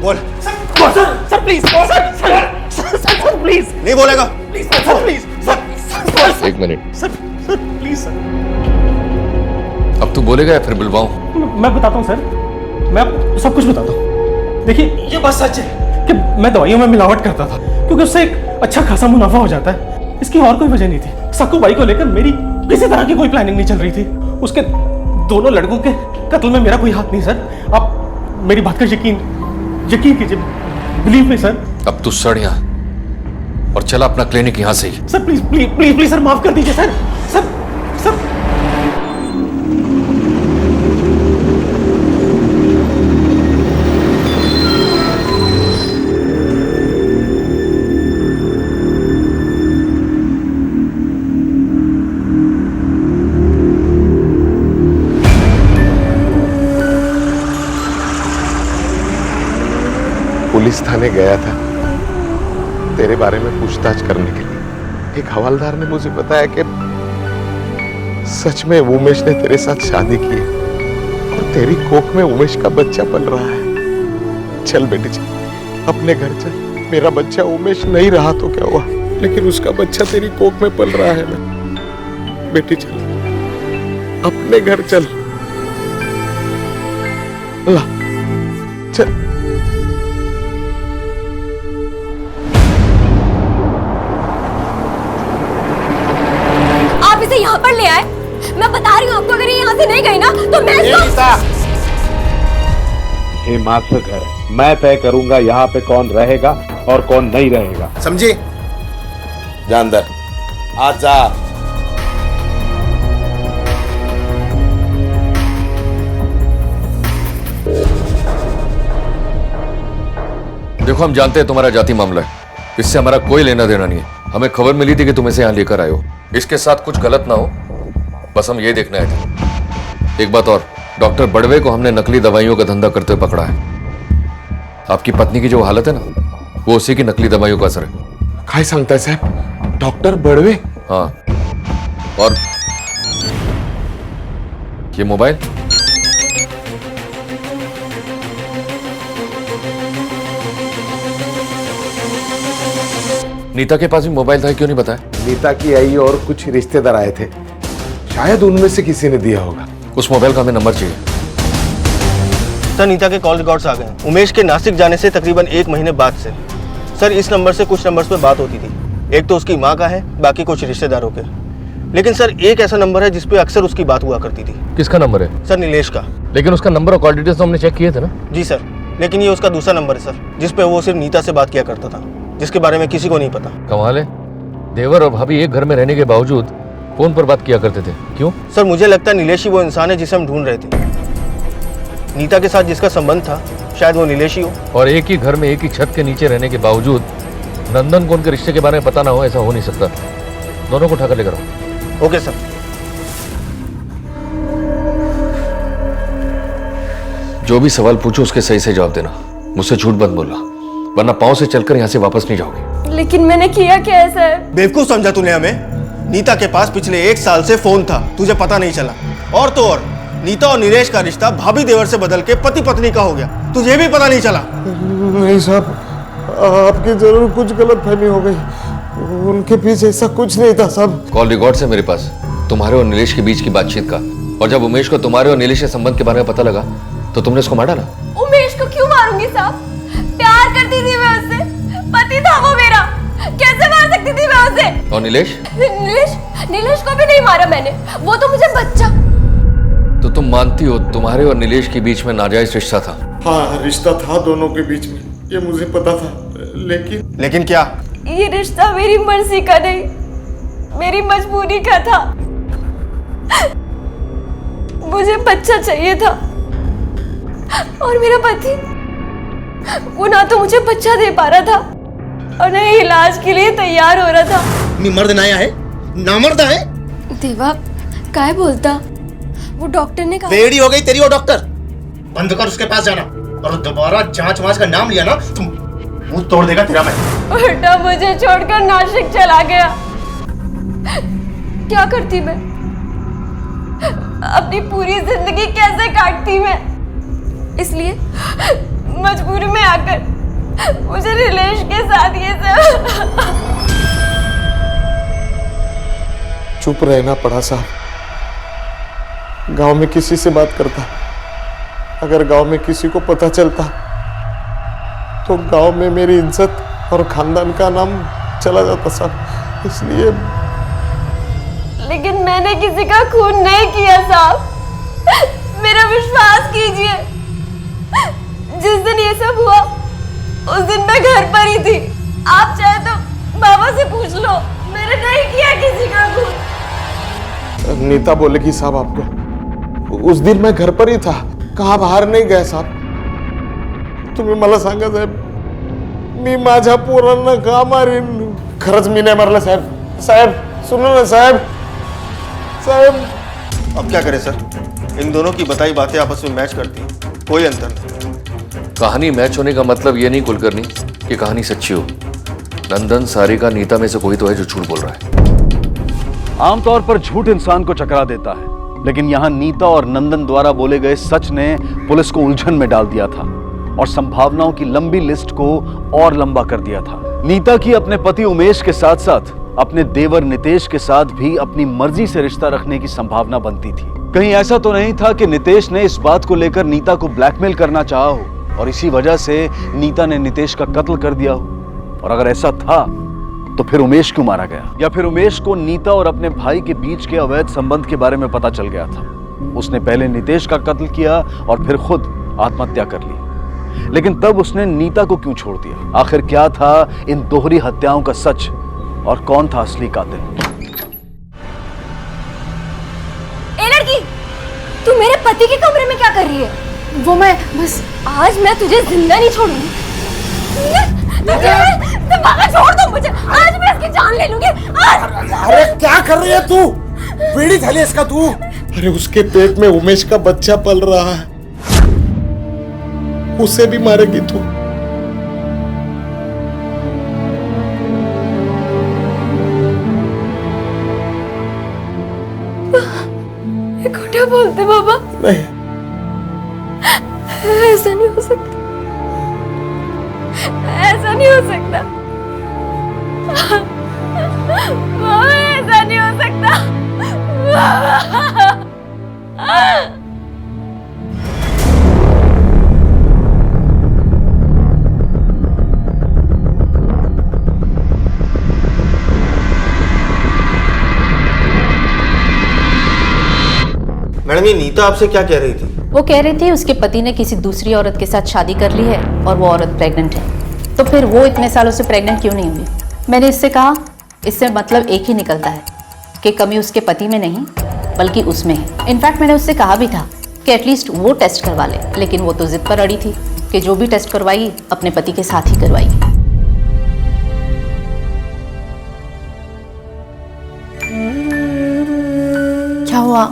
बोल। Sir please, sir please. नहीं बोलेगा? Please sir, please sir. 1 minute. Sir please sir. अब तू बोलेगा या फिर बुलवाऊं? मैं बताता हूँ सर, मैं आपको सब कुछ बताता हूँ। देखिए, ये बात सच है कि मैं दवाइयों में मिलावट करता था, क्योंकि उससे एक अच्छा खासा मुनाफा हो जाता है। इसकी और कोई वजह नहीं थी। सक्कूबाई को लेकर मेरी किसी तरह की कोई प्लानिंग नहीं चल रही थी। उसके दोनों लड़कों के कत्ल में मेरा कोई हाथ नहीं सर। आप मेरी बात का यकीन कीजिए, बिलीव मी सर। अब तू सड़ यहाँ और चला अपना क्लिनिक यहाँ से ही। Sir please please please please sir, माफ कर दीजिए सर। सर सर पुलिस थाने गया था तेरे बारे में पूछताछ करने के लिए। एक हवलदार ने मुझे बताया कि सच में उमेश ने तेरे साथ शादी की है और तेरी कोख में उमेश का बच्चा पल रहा है। चल बेटी चल, अपने घर चल। मेरा बच्चा उमेश नहीं रहा तो क्या हुआ, लेकिन उसका बच्चा तेरी कोख में पल रहा है ना। बेटी चल, अपने घर चल। ला चल। आप इसे यहाँ पर ले आए। मैं बता रही हूँ आपको, अगर ये यहाँ से नहीं गई ना तो मैं इसको... ये मास्टर घर है, मैं तय करूंगा यहाँ पे कौन रहेगा और कौन नहीं रहेगा, समझे? जा अंदर, आ जा। देखो, हम जानते हैं तुम्हारा जाति मामला है, इससे हमारा कोई लेना देना नहीं है। हमें खबर मिली थी कि तुम इसे यहाँ लेकर आए हो, इसके साथ कुछ गलत ना हो, बस हम ये देखने आए थे। एक बात और, डॉक्टर बड़वे को हमने नकली दवाइयों का धंधा करते हुए पकड़ा है। आपकी पत्नी की जो हालत है ना, वो उसी की नकली दवाइयों का असर है। काय सांगताय साहब? डॉक्टर बड़वे? हाँ, और ये मोबाइल नीता के पास भी मोबाइल था, क्यों नहीं बताया? नीता की आई और कुछ रिश्तेदार आए थे, शायद उनमें से किसी ने दिया होगा। उस मोबाइल का हमें नंबर चाहिए। सर, नीता के कॉल रिकॉर्ड्स आ गए। उमेश के नासिक जाने से तकरीबन 1 महीने बाद से सर इस नंबर से कुछ नंबर्स पे बात होती थी। एक तो उसकी माँ का है, बाकी कुछ रिश्तेदारों के। लेकिन सर एक ऐसा नंबर है जिसपे अक्सर उसकी बात हुआ करती थी। किसका नंबर है? सर नीलेश का। लेकिन उसका नंबर और कॉल डिटेल्स तो हमने चेक किए थे ना। जी सर, लेकिन ये उसका दूसरा नंबर है सर, जिसपे वो सिर्फ नीता से बात किया करता था, जिसके बारे में किसी को नहीं पता। कमाल है, देवर और भाभी एक घर में रहने के बावजूद फोन पर बात किया करते थे, क्यों? सर मुझे लगता है नीलेश ही वो इंसान है जिसे हम ढूंढ रहे थे। नीता के साथ जिसका संबंध था, शायद वो नीलेश ही हो। और एक ही घर में एक ही छत के नीचे रहने के बावजूद नंदन को उनके रिश्ते के बारे में पता ना हो, ऐसा हो नहीं सकता। दोनों को उठाकर लेकर आओ। Okay sir. जो भी सवाल पूछो उसके सही से जवाब देना, मुझसे झूठ मत बोलना, वरना पांव से चलकर यहाँ से वापस नहीं जाओगे। लेकिन मैंने किया क्या है सर? बेवकूफ समझा तूने हमें? नीता के पास पिछले 1 साल से फोन था, तुझे पता नहीं चला। और तो और नीता और नीलेश का रिश्ता भाभी देवर से बदल के पति पत्नी का हो गया, तुझे भी पता नहीं चला। नहीं साहब, आपकी जरूर कुछ गलतफहमी हो गई, उनके पीछे ऐसा कुछ नहीं था साहब। कॉल रिकॉर्ड है मेरे पास तुम्हारे और नीलेश के बीच की बातचीत का, और जब उमेश को तुम्हारे और नीलेश के संबंध के बारे में पता लगा तो तुमने उसको मार डाला। उमेश को क्यों मारूंगी साहब? प्यार करती थी मैं उससे, पति था वो मेरा, कैसे मार सकती थी मैं उसे? और नीलेश? नीलेश को भी नहीं मारा मैंने, वो तो मुझे बच्चा। तो तुम मानती हो तुम्हारे और नीलेश के बीच में नाजायज रिश्ता था? हाँ, रिश्ता था दोनों के बीच में, ये मुझे पता था। लेकिन क्या? ये रिश्ता मेरी मर्जी का नहीं, मेरी मजबूरी का था। मुझे बच्चा चाहिए था और मेरा पति, वो ना तो मुझे बच्चा दे पा रहा था और न ही इलाज के लिए तैयार हो रहा था। मर्द नया है, नामर्द है। देवा काय बोलता? वो डॉक्टर ने कहा। बेड़ी हो गई तेरी वो डॉक्टर, बंद कर उसके पास जाना, और दोबारा जांच वांच का नाम लिया ना तुम मुंह तोड़ देगा तेरा मैं। उल्टा मुझे छोड़कर नासिक चला गया। क्या करती मैं? अपनी पूरी जिंदगी कैसे काटती मैं? इसलिए मजबूरी में आकर मुझे नीलेश के साथ ये सब। चुप रहना पड़ा साहब। गांव में किसी से बात करता, अगर गांव में किसी को पता चलता तो गांव में मेरी इज्जत और खानदान का नाम चला जाता साहब, इसलिए। लेकिन मैंने किसी का खून नहीं किया साहब, मेरा विश्वास कीजिए। जिस दिन ये सब हुआ उस दिन मैं घर पर ही थी। आप चाहे तो बाबा से पूछ लो, मैंने नहीं किया किसी का खून। नीता बोलेगी साहब आपको, उस दिन मैं घर पर ही था, कहाँ बाहर नहीं गया साहब। तुम्ही मला सांगा साहेब, मी माझ्या पोरांना का मारीन? खरंच मी नाही मारलं साहेब। साहेब सुनो ना साहेब, साहेब। अब क्या करें सर, इन दोनों की बताई बातें आपस में मैच करती, कोई अंतर नहीं। कहानी मैच होने का मतलब ये नहीं कुलकर्णी कि कहानी सच्ची हो। नंदन, सारिका, नीता में से कोई तो है जो झूठ बोल रहा है। आमतौर पर झूठ इंसान को चकरा देता है, लेकिन यहाँ नीता और नंदन द्वारा बोले गए सच ने पुलिस को उलझन में डाल दिया था और संभावनाओं की लंबी लिस्ट को और लंबा कर दिया था। नीता की अपने पति उमेश के साथ साथ अपने देवर नितेश के साथ भी अपनी मर्जी से रिश्ता रखने की संभावना बनती थी। कहीं ऐसा तो नहीं था कि नितेश ने इस बात को लेकर नीता को ब्लैकमेल करना चाहा हो और इसी वजह से नीता ने नितेश का कत्ल कर दिया हो? और अगर ऐसा था तो फिर उमेश क्यों मारा गया? या फिर उमेश को नीता और अपने भाई के बीच के अवैध संबंध के बारे में पता चल गया था, उसने पहले नितेश का कत्ल किया और फिर खुद आत्महत्या कर ली, लेकिन तब उसने नीता को क्यों छोड़ दिया? आखिर क्या था इन दोहरी हत्याओं का सच और कौन था असली कातिल? ए लड़की, तू मेरे पति के कमरे में क्या कर रही है? वो मैं बस आज मैं तुझे जिंदा नहीं छोड़ूंगी। छोड़ दो मुझे, आज मैं इसकी जान ले लूंगी। अरे क्या कर रही है तू? पीड़ित है इसका तू? अरे उसके पेट में उमेश का बच्चा पल रहा है, उसे भी मारेगी तू? खोटा बोलते बाबा। नहीं, ऐसा नहीं हो सकता, ऐसा नहीं हो सकता बाबा, ऐसा नहीं हो सकता बाबा। मैडम, ये नीता आपसे क्या कह रही थी? वो कह रही थी उसके पति ने किसी दूसरी औरत के साथ शादी कर ली है और वो औरत प्रेग्नेंट है, तो फिर वो इतने सालों से प्रेग्नेंट क्यों नहीं हुई? मैंने इससे कहा, इससे मतलब एक ही निकलता है कि कमी उसके पति में नहीं बल्कि उसमें है। इनफैक्ट मैंने उससे कहा भी था कि एटलीस्ट वो टेस्ट करवा ले, लेकिन वो तो जिद पर अड़ी थी कि जो भी टेस्ट करवाई अपने पति के साथ ही करवाई। क्या हुआ?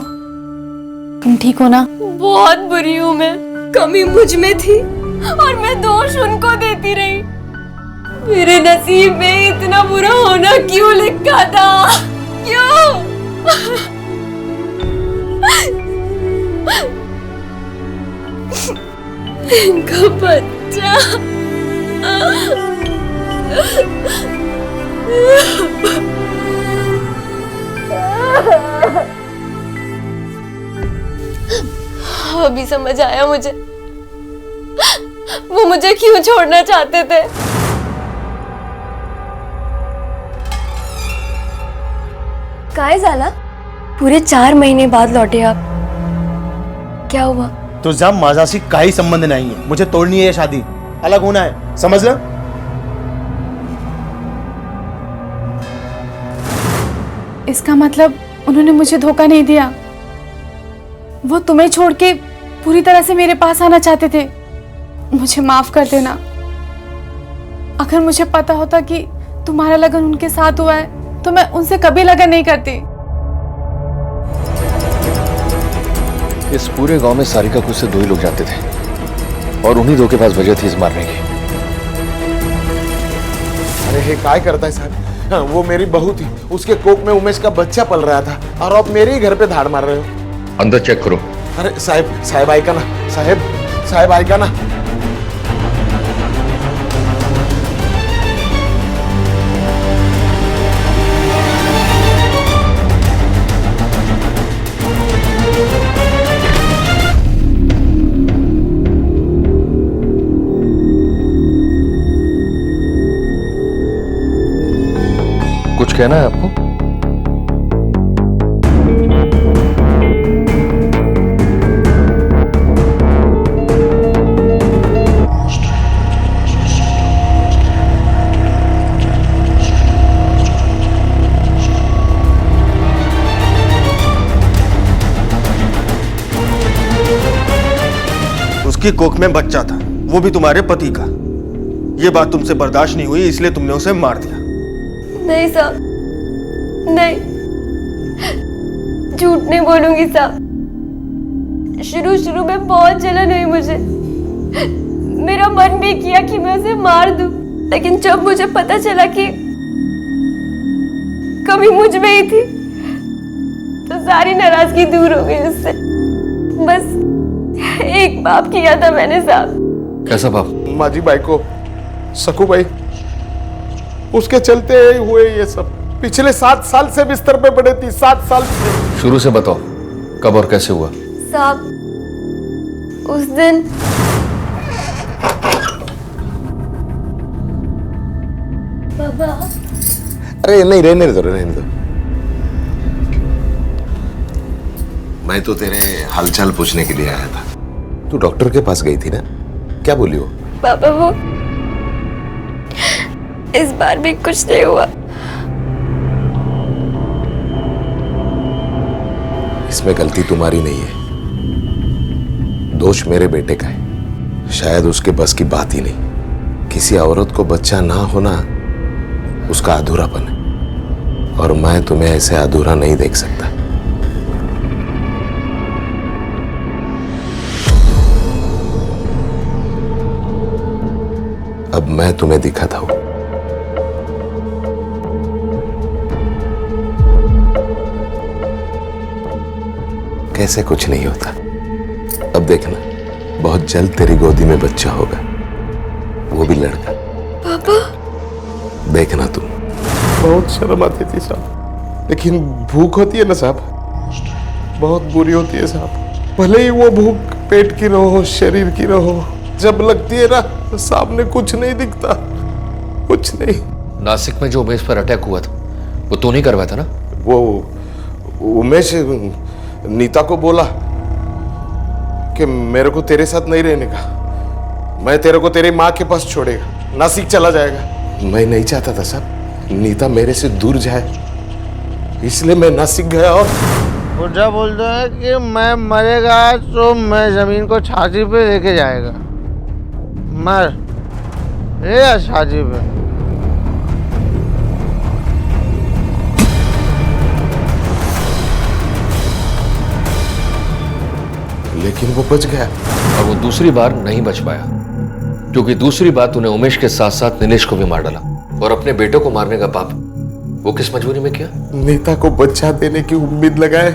तुम ठीक हो ना? बहुत बुरी हूँ मैं, कमी मुझ में थी और मैं दोष उनको देती रही। मेरे नसीब में इतना बुरा होना क्यों लिखा था? क्यों? इनका बच्चा अभी समझ आया मुझे, वो मुझे क्यों छोड़ना चाहते थे। काय झाला? पूरे 4 महीने बाद लौटे आप, क्या हुआ? तुझा माझाशी काही संबंध नाही है, मुझे तोड़नी है ये शादी, अलग होना है, समझ लो? इसका मतलब उन्होंने मुझे धोखा नहीं दिया, वो तुम्हें छोड़ के पूरी तरह से मेरे पास आना चाहते थे। मुझे माफ कर देना। अगर मुझे पता होता कि तुम्हारा लगन उनके साथ हुआ है तो मैं उनसे कभी लगन नहीं करती। इस पूरे गांव में सारिका को उससे 2 ही लोग जानते थे और उन्हीं 2 के पास वजह थी इस मारने की। अरे हे काय करता है साहब? हाँ, वो मेरी बहू थी, उसके कोख में उमेश का बच्चा पल रहा था और आप मेरे ही घर पे धाड़ मार रहे हो। अंदर चेक करो। अरे साहब ऐका ना, साहब ऐका ना। कुछ कहना है आपको? उसकी कोख में बच्चा था, वो भी तुम्हारे पति का। ये बात तुमसे बर्दाश्त नहीं हुई, इसलिए तुमने उसे मार दिया। नहीं साहब, नहीं, झूठ नहीं बोलूंगी साहब। शुरू में बहुत जलन हुई मुझे, मेरा मन भी किया कि मैं उसे मार दूं, लेकिन जब मुझे पता चला कि कमी मुझ में ही थी तो सारी नाराजगी दूर हो गई उससे। बस एक बाप किया था मैंने साहब। कैसा बाप? माजी भाई को सकू भाई, उसके चलते हुए ये सब। पिछले 7 साल से बिस्तर पे पड़े थी, 7 साल से। शुरू से बताओ, कब और कैसे हुआ? साहब, उस दिन बाबा। अरे नहीं, रहने दो। मैं तो तेरे हालचाल पूछने के लिए आया था। तू डॉक्टर के पास गई थी ना, क्या बोली वो? बाबा, वो इस बार भी कुछ नहीं हुआ। इसमें गलती तुम्हारी नहीं है, दोष मेरे बेटे का है। शायद उसके बस की बात ही नहीं। किसी औरत को बच्चा ना होना उसका अधूरापन है, और मैं तुम्हें ऐसे अधूरा नहीं देख सकता। अब मैं तुम्हें दिखाता हूं। कैसे कुछ नहीं होता। अब देखना, बहुत जल्द तेरी गोदी में बच्चा होगा, वो भी लड़का। पापा, देखना तुम। बहुत शर्म आती थी साहब, लेकिन भूख होती है ना साहब, बहुत बुरी होती है साहब। भले ही वो भूख पेट की रहो, शरीर की रहो, जब लगती है ना तो सामने कुछ नहीं दिखता, कुछ नहीं। नासिक में जो उमेश पर अटैक हुआ था वो तो नहीं करवाया था ना? वो उमेश नीता को बोला कि मेरे को तेरे साथ नहीं रहने का, मैं तेरे को तेरी माँ के पास छोड़ेगा, नासिक चला जाएगा। मैं नहीं चाहता था साहब नीता मेरे से दूर जाए, इसलिए मैं नासिक गया। और बुढ़ा बोलता है कि मैं मरेगा तो मैं जमीन को छाती पे लेके जाएगा। मर या छाती पे। लेकिन वो बच गया, और वो दूसरी बार नहीं बच पाया, क्योंकि दूसरी बार तूने उमेश के साथ साथ नीलेश को भी मार डाला, और अपने बेटे को मारने का पाप वो किस मजबूरी में किया? नीता को बच्चा देने की उम्मीद लगाए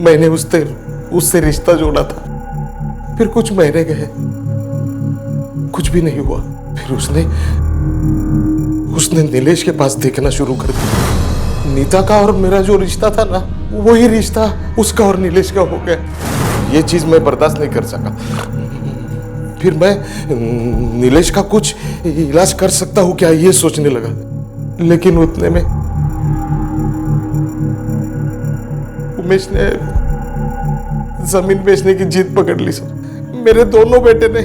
मैंने उससे रिश्ता जोड़ा था। फिर कुछ महीने गए, कुछ भी नहीं हुआ। फिर उसने नीलेश के पास देखना शुरू कर दिया। नीता का और मेरा जो रिश्ता था ना, वही रिश्ता उसका और नीलेश का हो गया। ये चीज मैं बर्दाश्त नहीं कर सका। फिर मैं नीलेश का कुछ इलाज कर सकता हूँ क्या, ये सोचने लगा। लेकिन उतने में उमेश ने जमीन बेचने की जिद पकड़ ली सर। मेरे दोनों बेटे ने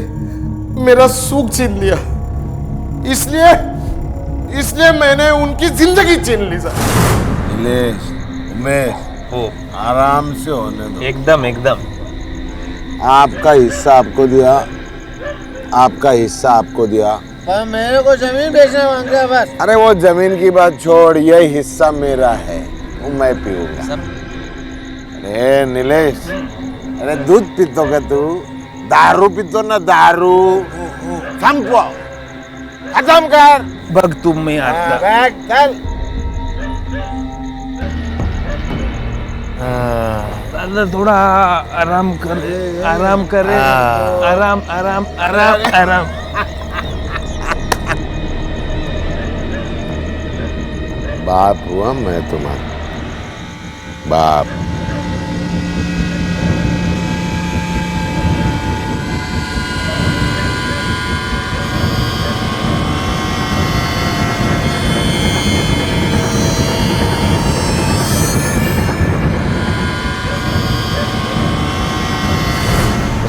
मेरा सुख छीन लिया, इसलिए मैंने उनकी जिंदगी छीन ली सर। नीलेश, उमेश, आराम से होने दो। एकदम आपका हिस्सा आपको दिया, आपका हिस्सा आपको दिया। पर मेरे को जमीन बेचने मांग रहा बस। अरे वो जमीन की बात छोड़, ये हिस्सा मेरा है, वो मैं पीऊंगा। अरे नीलेश, अरे दूध पीतो क्या तू? दारू पीतो ना दारू? संपो, खत्म कर। बग तुम में आता। चल। दादा थोड़ा आराम कर, आराम करे, आराम। बाप हुआ मैं तुम्हारा, बाप।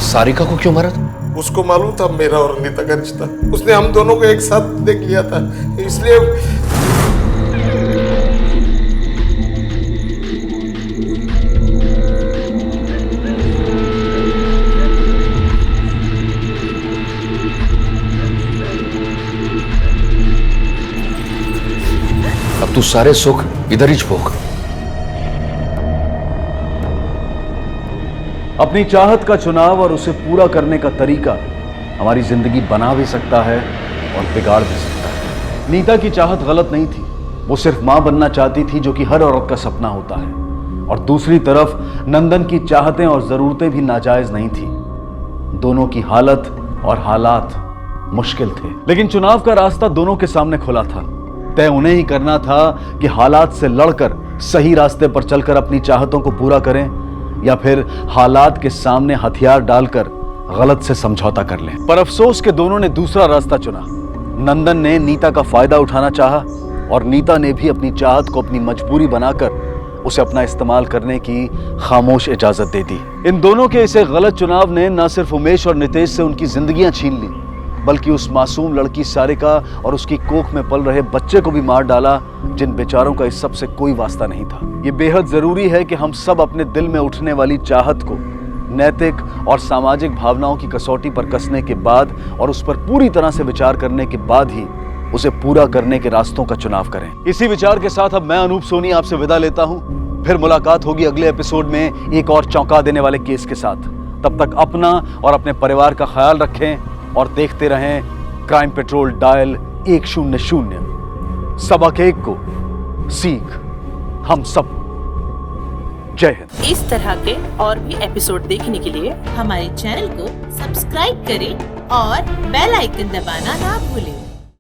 सारिका को क्यों मारा था? उसको मालूम था मेरा और नीता का रिश्ता, उसने हम दोनों को एक साथ देख लिया था, इसलिए अब तू सारे सुख इधर ही भोग। अपनी चाहत का चुनाव और उसे पूरा करने का तरीका हमारी जिंदगी बना भी सकता है और बिगाड़ भी सकता है। नीता की चाहत गलत नहीं थी, वो सिर्फ मां बनना चाहती थी, जो कि हर औरत का सपना होता है। और दूसरी तरफ नंदन की चाहतें और जरूरतें भी नाजायज नहीं थी। दोनों की हालत और हालात मुश्किल थे, लेकिन चुनाव का रास्ता दोनों के सामने खुला था। तय उन्हें ही करना था कि हालात से लड़कर सही रास्ते पर चलकर अपनी चाहतों को पूरा करें, या फिर हालात के सामने हथियार डालकर गलत से समझौता कर लें। पर अफसोस कि दोनों ने दूसरा रास्ता चुना। नंदन ने नीता का फायदा उठाना चाहा और नीता ने भी अपनी चाहत को अपनी मजबूरी बनाकर उसे अपना इस्तेमाल करने की खामोश इजाजत दे दी। इन दोनों के इसे गलत चुनाव ने न सिर्फ उमेश और नितेश से उनकी जिंदगियां छीन ली, बल्कि उस मासूम लड़की सारिका और उसकी कोख में पल रहे बच्चे को भी मार डाला, जिन बेचारों का इस सब से कोई वास्ता नहीं था। ये बेहद जरूरी है कि हम सब अपने दिल में उठने वाली चाहत को नैतिक और सामाजिक भावनाओं की कसौटी पर कसने के बाद और उस पर पूरी तरह से विचार करने के बाद ही उसे पूरा करने के रास्तों का चुनाव करें। इसी विचार के साथ अब मैं अनूप सोनी आपसे विदा लेता हूं। फिर मुलाकात होगी अगले एपिसोड में एक और चौंका देने वाले केस के साथ। तब तक अपना और अपने परिवार का ख्याल रखें और देखते रहें क्राइम पेट्रोल डायल 100। सबक एक को सीख हम सब। जय हिंद। इस तरह के और भी एपिसोड देखने के लिए हमारे चैनल को सब्सक्राइब करें और बेल आइकन दबाना ना भूलें।